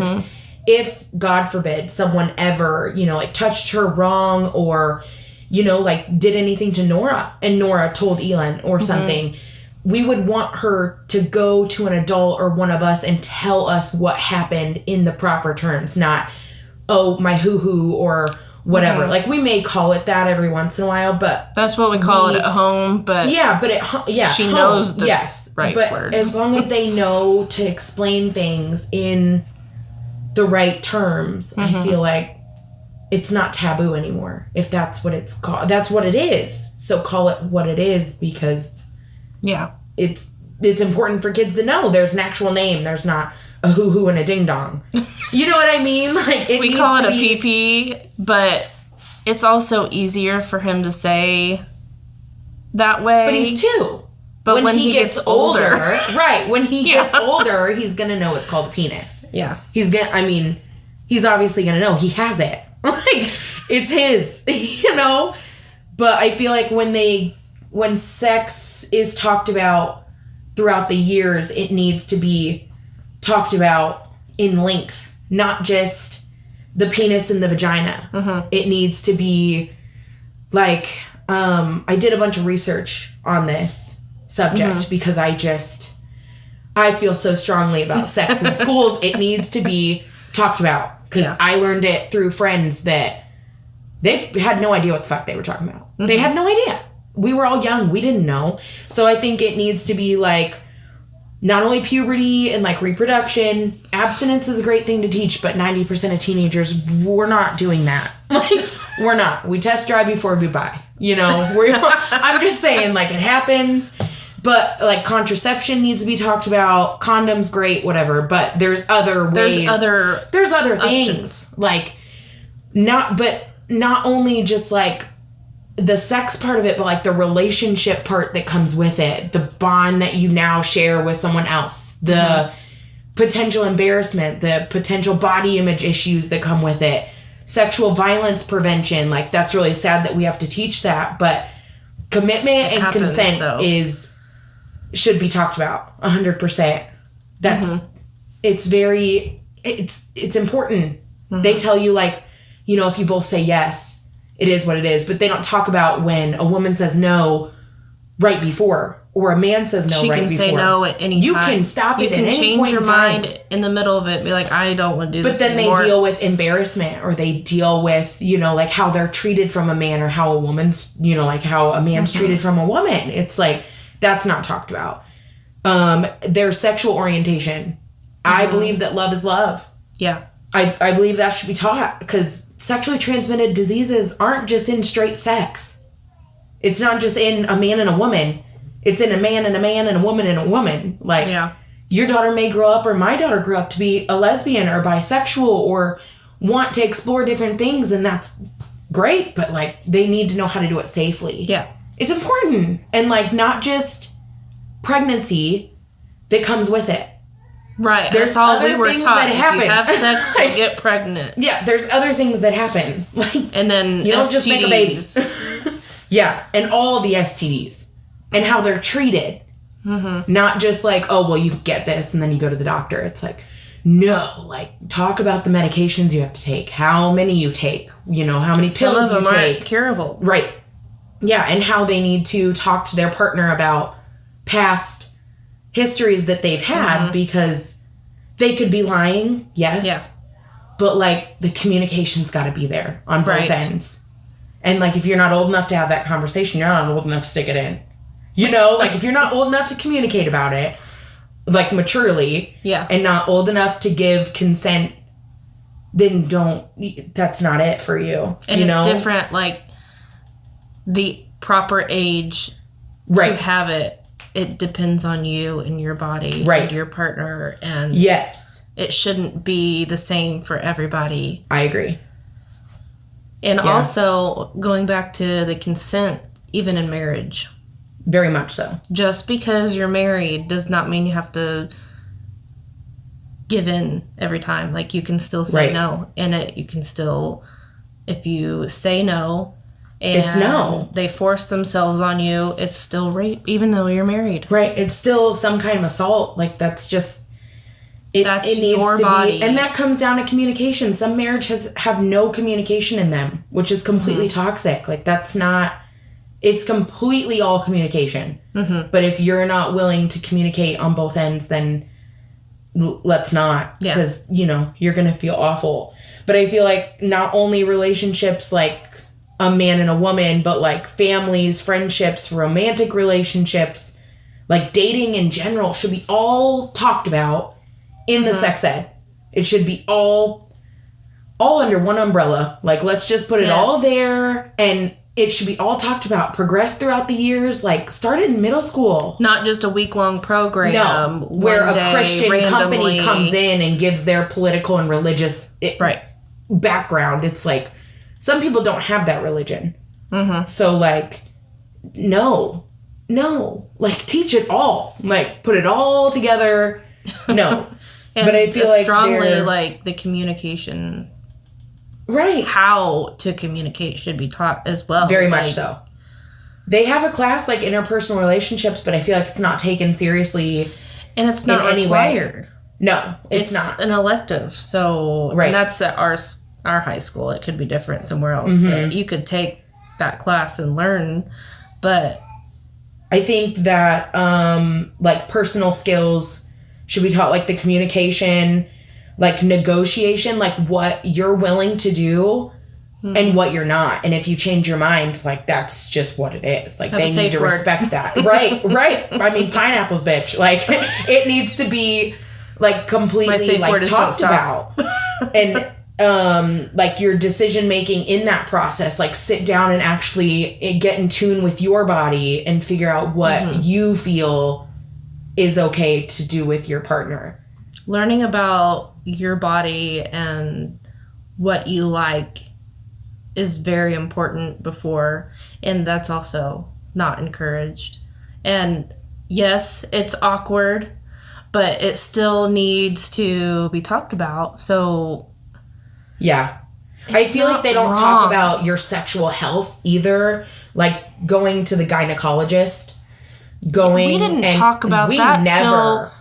if, God forbid, someone ever, you know, like, touched her wrong or, you know, like, did anything to Nora, and Nora told Elin or something, we would want her to go to an adult or one of us and tell us what happened in the proper terms, not, oh, my hoo-hoo or whatever. Like, we may call it that every once in a while, but... That's what we call it at home, but... Yeah, but she knows the right but words. As long as they know to explain things in the right terms, I feel like it's not taboo anymore. If that's what it's called. That's what it is. So call it what it is, because... Yeah. It's important for kids to know there's an actual name. There's not a hoo-hoo and a ding-dong. You know what I mean? Like, we call it a pee-pee, but it's also easier for him to say that way. But he's 2. But when he gets older. Right. When he gets older, he's going to know it's called a penis. Yeah. He's obviously going to know. He has it. Like, it's his, you know? But I feel like when sex is talked about throughout the years, it needs to be talked about in length, not just the penis and the vagina. It needs to be like, I did a bunch of research on this subject because I feel so strongly about sex in schools. It needs to be talked about because I learned it through friends that they had no idea what the fuck they were talking about. They had no idea. We were all young. We didn't know. So I think it needs to be like not only puberty and like reproduction. Abstinence is a great thing to teach, but 90% of teenagers, we're not doing that. Like, we're not. We test drive before we buy. You know, I'm just saying, like, it happens. But like contraception needs to be talked about. Condoms, great, whatever. But there's other ways. There's other things. Options. Like, not only just like the sex part of it, but like the relationship part that comes with it, the bond that you now share with someone else, the potential embarrassment, the potential body image issues that come with it, sexual violence prevention. Like, that's really sad that we have to teach that, but commitment and consent should be talked about 100%. That's it's important. They tell you, like, you know, if you both say yes, it is what it is. But they don't talk about when a woman says no right before, or a man says no right before. She can say no at any time. You can stop it at any point in time. You can change your mind in the middle of it. Be like, I don't want to do this anymore. But then they deal with embarrassment, or they deal with, you know, like how they're treated from a man, or how a woman's, you know, like how a man's treated from a woman. It's like, that's not talked about. Their sexual orientation. I believe that love is love. Yeah. I believe that should be taught, because sexually transmitted diseases aren't just in straight sex. It's not just in a man and a woman. It's in a man and a man and a woman and a woman. Like, your daughter may grow up, or my daughter grew up to be a lesbian or bisexual or want to explore different things, and that's great, but like, they need to know how to do it safely. Yeah. It's important. And like, not just pregnancy that comes with it. Right. There's all we were taught. If you have sex, you get pregnant. Yeah, there's other things that happen. Like, and then you don't STDs. Just make a baby. Yeah, and all the STDs and how they're treated. Not just like, oh, well, you get this and then you go to the doctor. It's like, no, like, talk about the medications you have to take, how many you take, you know, how many pills you take. Aren't curable. Right. Yeah, and how they need to talk to their partner about past histories that they've had, because they could be lying, yes, but like, the communication's got to be there on both ends. And like, if you're not old enough to have that conversation, you're not old enough to stick it in, you know. Like, if you're not old enough to communicate about it, like, maturely, and not old enough to give consent, then that's not it for you. And it's different, like, the proper age to have it. It depends on you and your body and your partner, and it shouldn't be the same for everybody. I agree. And also, going back to the consent, even in marriage. Very much so. Just because you're married does not mean you have to give in every time. Like, you can still say no in it. You can still, if you say no and it's no. they force themselves on you, it's still rape, even though you're married. Right. It's still some kind of assault. Like, that's just, it needs your to body. be, and that comes down to communication. Some marriages have no communication in them, which is completely toxic. Like, that's not, it's completely all communication. But if you're not willing to communicate on both ends, then let's not, because you're gonna feel awful. But I feel like not only relationships like a man and a woman, but like families, friendships, romantic relationships, like dating in general should be all talked about in the sex ed. It should be all under one umbrella. Like, let's just put it all there, and it should be all talked about, progress throughout the years, like start in middle school. Not just a week-long program. No, where a Christian company comes in and gives their political and religious background. It's like, some people don't have that religion. So, like, no. Like, teach it all. Like, put it all together. No. But I feel like strongly, like, the communication... Right. How to communicate should be taught as well. Very much so. They have a class like interpersonal relationships, but I feel like it's not taken seriously. And it's not required. No, it's not. An elective. So, and that's at our high school. It could be different somewhere else. But you could take that class and learn. But I think that like personal skills should be taught, like the communication, like negotiation, like what you're willing to do and what you're not. And if you change your mind, like, that's just what it is. Like, they need to respect that. Right. I mean, pineapples, bitch. Like, it needs to be like completely like talked about. And like your decision making in that process, like sit down and actually get in tune with your body and figure out what you feel is okay to do with your partner. Learning about your body and what you like is very important before, and that's also not encouraged. And yes, it's awkward, but it still needs to be talked about. So yeah, I feel like they don't talk about your sexual health either, like going to the gynecologist, we didn't talk about that till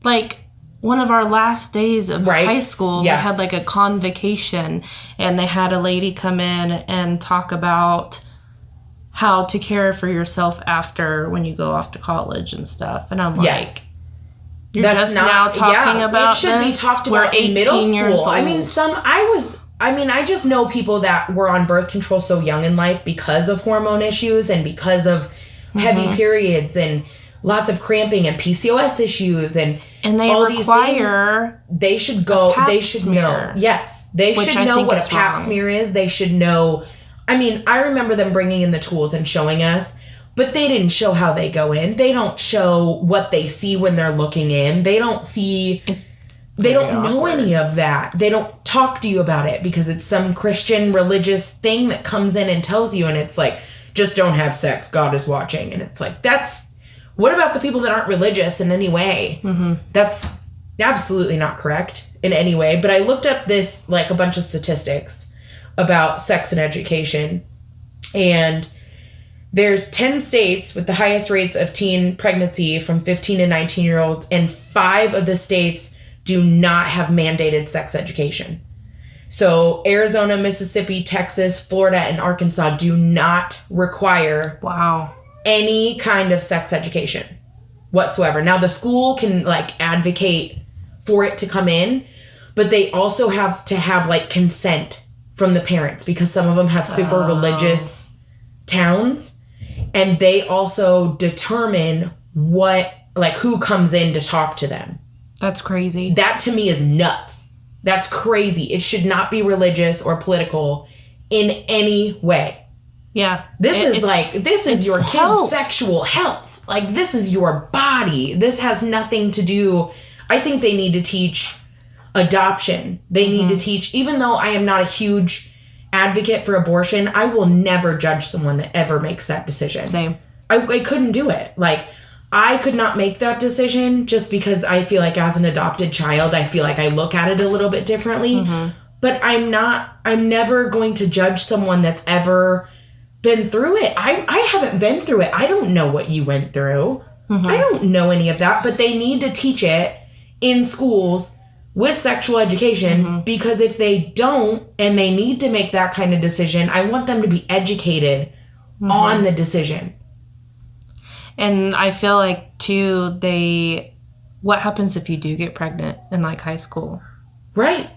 like one of our last days of high school. Yes. We had like a convocation, and they had a lady come in and talk about how to care for yourself after when you go off to college and stuff. And I'm like, you're just now talking about this? It should be talked about in middle school. I mean, I just know people that were on birth control so young in life because of hormone issues and because of heavy periods and lots of cramping and PCOS issues and they all require these things. They should go. They should know. Yes, they should know what a Pap smear is. They should know. I mean, I remember them bringing in the tools and showing us, but they didn't show how they go in. They don't show what they see when they're looking in. They don't see. They don't know any of that. They don't talk to you about it because it's some Christian religious thing that comes in and tells you, and it's like, just don't have sex. God is watching, and it's like, that's. What about the people that aren't religious in any way? That's absolutely not correct in any way. But I looked up this, like, a bunch of statistics about sex and education. And there's 10 states with the highest rates of teen pregnancy from 15 to 19-year-olds. And 5 of the states do not have mandated sex education. So Arizona, Mississippi, Texas, Florida, and Arkansas do not require any kind of sex education whatsoever. Now, the school can, like, advocate for it to come in, but they also have to have, like, consent from the parents because some of them have super religious towns, and they also determine who comes in to talk to them. That's crazy. That to me is nuts. That's crazy. It should not be religious or political in any way. Yeah. This is your kid's sexual health. Like, this is your body. This has nothing to do. I think they need to teach adoption. They need to teach, even though I am not a huge advocate for abortion, I will never judge someone that ever makes that decision. Same. I couldn't do it. Like, I could not make that decision just because I feel like as an adopted child, I feel like I look at it a little bit differently. Mm-hmm. But I'm never going to judge someone that's ever been through it. I haven't been through it. I don't know what you went through. Mm-hmm. I don't know any of that, but they need to teach it in schools with sexual education, mm-hmm. because if they don't and they need to make that kind of decision, I want them to be educated mm-hmm. on the decision. And I feel like, too, what happens if you do get pregnant in, like, high school? Right.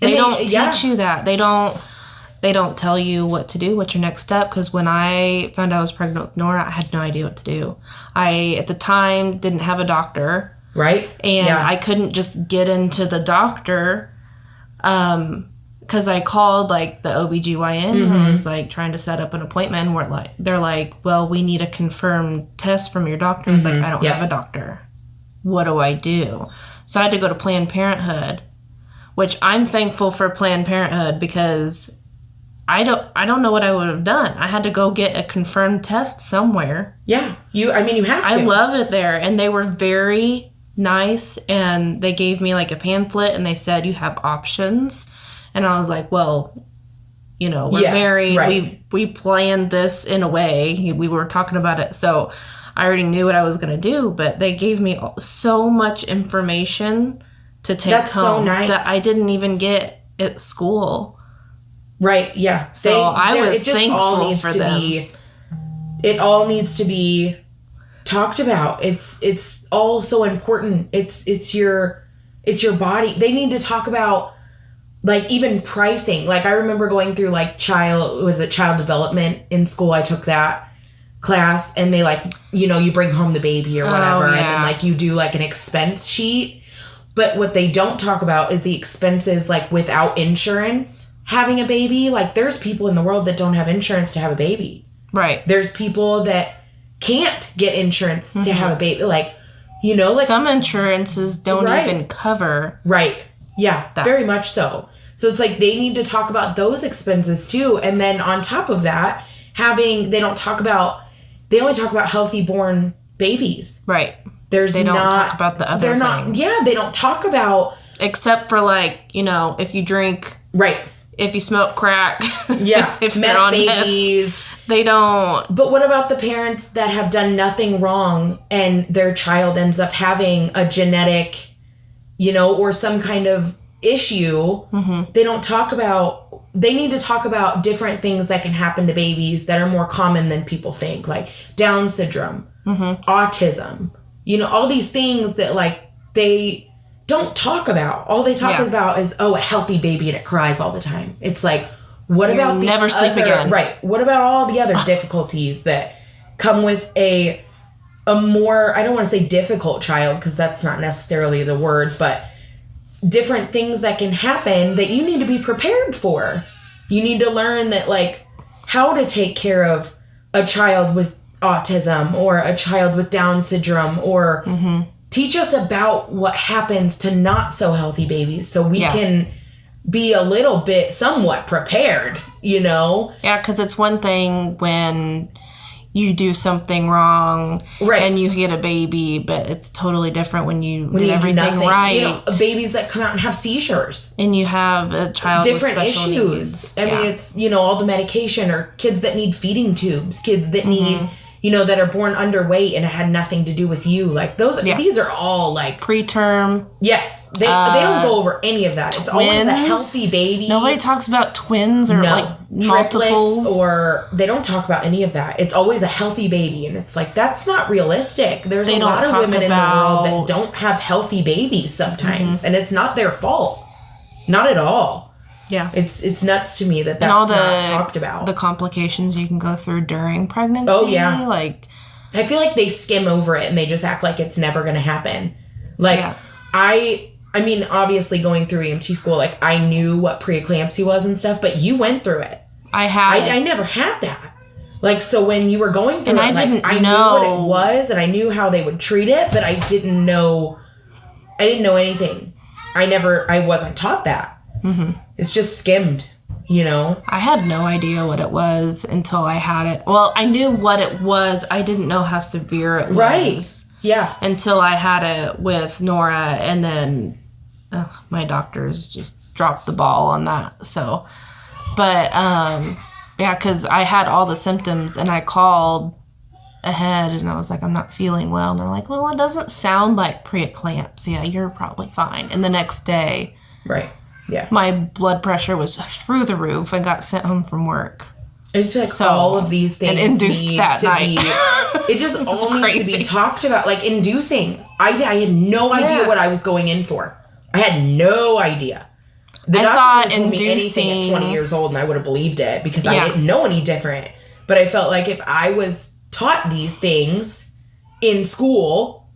They don't teach you that. They don't tell you what to do, what's your next step. Because when I found out I was pregnant with Nora, I had no idea what to do. I, at the time, didn't have a doctor. Right. And I couldn't just get into the doctor because I called, like, the OBGYN mm-hmm. and was, like, trying to set up an appointment where, they're like, well, we need a confirmed test from your doctor. It's mm-hmm. like, I don't have a doctor. What do I do? So I had to go to Planned Parenthood, which I'm thankful for Planned Parenthood because I don't know what I would have done. I had to go get a confirmed test somewhere. Yeah. You have to. I love it there. And they were very nice, and they gave me, like, a pamphlet, and they said, you have options. And I was like, well, we're married. Right. We planned this in a way. We were talking about it. So I already knew what I was going to do, but they gave me so much information to take home. That's so nice. That I didn't even get at school. Right, yeah. So I was thankful for them. It all needs to be talked about. It's all so important. It's your body. They need to talk about, like, even pricing. Like, I remember going through, like, child development in school. I took that class, and they, like, you bring home the baby or whatever, and then, like, you do, like, an expense sheet. But what they don't talk about is the expenses, like, without insurance having a baby. Like, there's people in the world that don't have insurance to have a baby. Right. There's people that can't get insurance mm-hmm. to have a baby. Like, some insurances don't even cover. Right. Yeah, that. Very much so. So it's like they need to talk about those expenses too. And then on top of that, they only talk about healthy born babies. Right. They don't talk about the other things. They don't talk about. Except for, like, if you drink. Right. If you smoke crack. Yeah. If you're on babies. Meth, they don't. But what about the parents that have done nothing wrong and their child ends up having a genetic, or some kind of issue? Mm-hmm. They need to talk about different things that can happen to babies that are more common than people think, like Down syndrome, mm-hmm. autism, all these things that, like, they don't talk about. All they talk about is, a healthy baby and it cries all the time. It's like, what about the never sleep again? Right. What about all the other difficulties that come with a more, I don't want to say difficult child, because that's not necessarily the word, but different things that can happen that you need to be prepared for. You need to learn that, like, how to take care of a child with autism or a child with Down syndrome, or mm-hmm. teach us about what happens to not so healthy babies so we can be a little bit somewhat prepared, Yeah, because it's one thing when you do something wrong and you get a baby, but it's totally different when you did everything right. Babies that come out and have seizures. And you have a child different with special issues. Needs. I mean, it's, all the medication, or kids that need feeding tubes, kids that mm-hmm. need... that are born underweight and it had nothing to do with you. Like, these are all, like... preterm. Yes. They don't go over any of that. Twins. It's always a healthy baby. Nobody talks about twins or, multiples. Or they don't talk about any of that. It's always a healthy baby. And it's like, that's not realistic. There's a lot of women in the world that don't have healthy babies sometimes. Mm-hmm. And it's not their fault. Not at all. Yeah. It's nuts to me that's not talked about. The complications you can go through during pregnancy. Oh, yeah. Like, I feel like they skim over it and they just act like it's never going to happen. Like, I mean, obviously going through EMT school, like, I knew what preeclampsia was and stuff, but you went through it. I never had that. Like, so when you were going through it, I knew what it was and I knew how they would treat it, but I didn't know anything. I wasn't taught that. Mm-hmm. It's just skimmed. you know? I had no idea what it was until I had it. Well, I knew what it was. I didn't know how severe it was. Right. Yeah. Until I had it with Nora, and then my doctors just dropped the ball on that. So, but yeah, because I had all the symptoms, and I called ahead, and I was like, I'm not feeling well. And they're like, well, it doesn't sound like preeclampsia. You're probably fine. And the next day, right. Yeah. my blood pressure was through the roof. I got sent home from work. I just feel like all of these things and induced need that to night. It just all needs to be talked about. Like inducing. I had no idea what I was going in for. I had no idea. The doctor told me anything at 20 years old, and I would have believed it because I didn't know any different. But I felt like if I was taught these things in school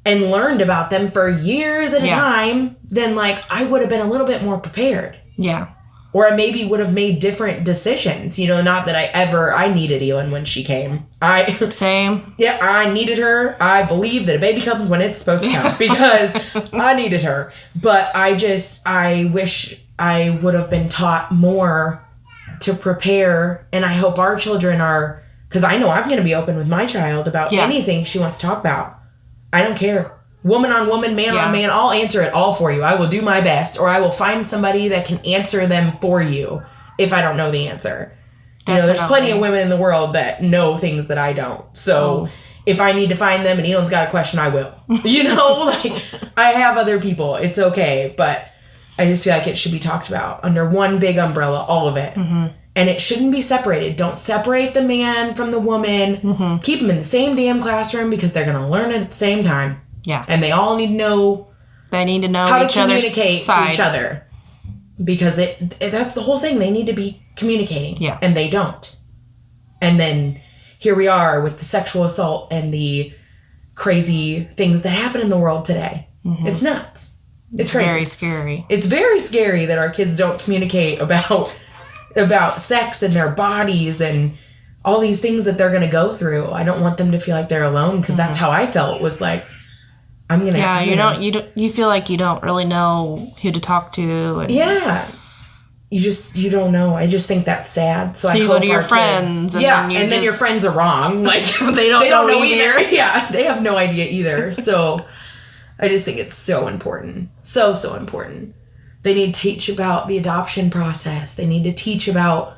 and learned about them for years at a time, then like I would have been a little bit more prepared. Yeah. Or I maybe would have made different decisions. You know, not that I needed Elin when she came. Same. Yeah, I needed her. I believe that a baby comes when it's supposed to come because I needed her. But I wish I would have been taught more to prepare. And I hope our children are, because I know I'm going to be open with my child about anything she wants to talk about. I don't care. Woman on woman, man on man, I'll answer it all for you. I will do my best, or I will find somebody that can answer them for you if I don't know the answer. Definitely. You know, there's plenty of women in the world that know things that I don't. So if I need to find them and Elin's got a question, I will. You know, like I have other people. It's okay. But I just feel like it should be talked about under one big umbrella, all of it. Mm-hmm. And it shouldn't be separated. Don't separate the man from the woman. Mm-hmm. Keep them in the same damn classroom because they're going to learn it at the same time. Yeah. And they all need to know. They need to know how each to communicate to each other. Because that's the whole thing. They need to be communicating. Yeah. And they don't. And then here we are with the sexual assault and the crazy things that happen in the world today. Mm-hmm. It's nuts. It's crazy. Very scary. It's very scary that our kids don't communicate about sex and their bodies and all these things that they're going to go through. I don't want them to feel like they're alone because that's how I felt. Was like, I'm going to... Yeah, you feel like you don't really know who to talk to. And yeah. You don't know. I just think that's sad. So I you hope go to your friends. And then your friends are wrong. Like they don't know either. Yeah, they have no idea either. So I just think it's so important. So important. They need to teach about the adoption process. They need to teach about,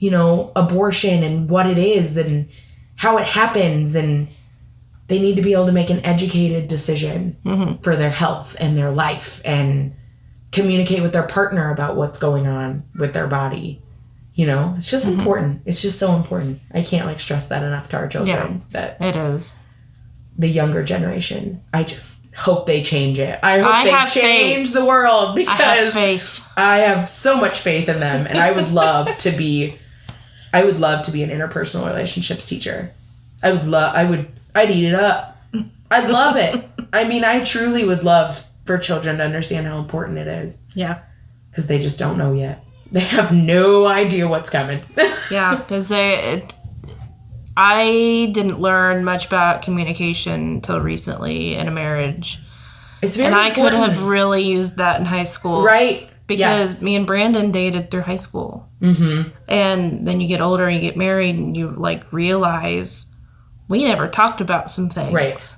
abortion and what it is and how it happens. And they need to be able to make an educated decision for their health and their life and communicate with their partner about what's going on with their body. It's just important. It's just so important. I can't stress that enough to our children. Yeah, that it is. The younger generation. I just hope they change it. I hope they change the world because I have so much faith in them, and I would love to be an interpersonal relationships teacher. I'd eat it up. I'd love it. I mean, I truly would love for children to understand how important it is. Yeah. Because they just don't know yet. They have no idea what's coming. Yeah, because I didn't learn much about communication until recently in a marriage. It's very important. And I could have really used that in high school. Right. Because me and Brandon dated through high school. Mm-hmm. And then you get older and you get married and you realize we never talked about some things. Right.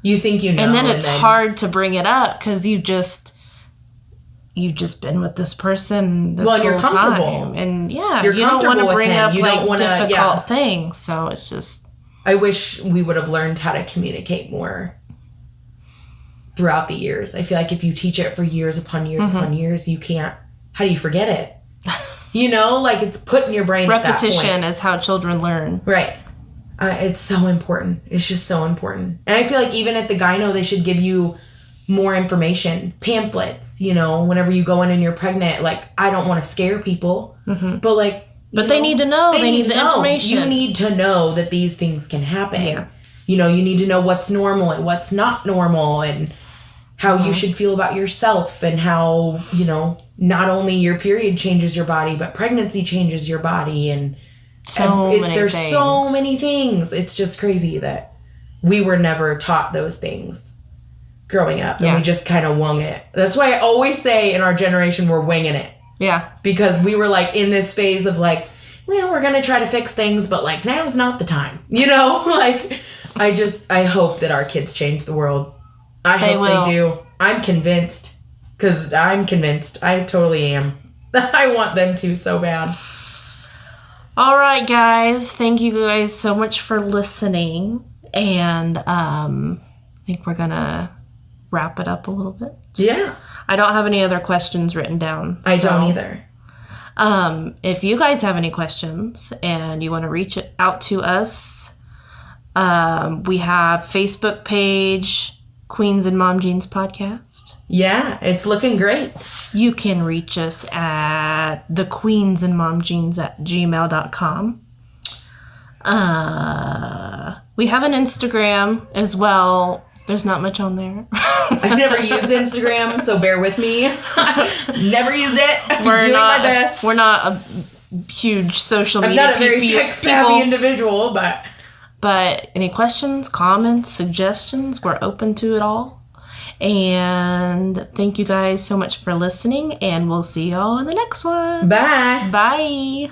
You think you know. And then it's hard to bring it up because you've just been with this person this whole you're comfortable. Time. And you don't want to bring up difficult things. So it's just... I wish we would have learned how to communicate more throughout the years. I feel like if you teach it for years upon years upon years, you can't... How do you forget it? It's put in your brain. Repetition is how children learn. Right. It's so important. It's just so important. And I feel like even at the gyno, they should give you more information, pamphlets, whenever you go in and you're pregnant. I don't want to scare people, but they need to know. They need the information. You need to know that these things can happen. Yeah. You need to know what's normal and what's not normal and how you should feel about yourself and how, not only your period changes your body, but pregnancy changes your body. And there's so many things. It's just crazy that we were never taught those things growing up. And we just kind of wung it. That's why I always say in our generation, we're winging it. Yeah. Because we were like in this phase of like, well, we're going to try to fix things, but like now's not the time. You know, like I hope that our kids change the world. I hope they do. I'm convinced. Because I'm convinced. I totally am. I want them to so bad. All right, guys. Thank you guys so much for listening. And I think we're going to wrap it up a little bit. Yeah. I don't have any other questions written down. I don't either. If you guys have any questions and you want to reach out to us, we have Facebook page, Queens and Mom Jeans Podcast. Yeah, it's looking great. You can reach us at thequeensandmomjeans@gmail.com. We have an Instagram as well. There's not much on there. I've never used Instagram, so bear with me. Never used it. I'm doing my best. We're not a huge social media I'm not a very tech-savvy individual, but any questions, comments, suggestions, we're open to it all. And thank you guys so much for listening, and we'll see y'all in the next one. Bye. Bye.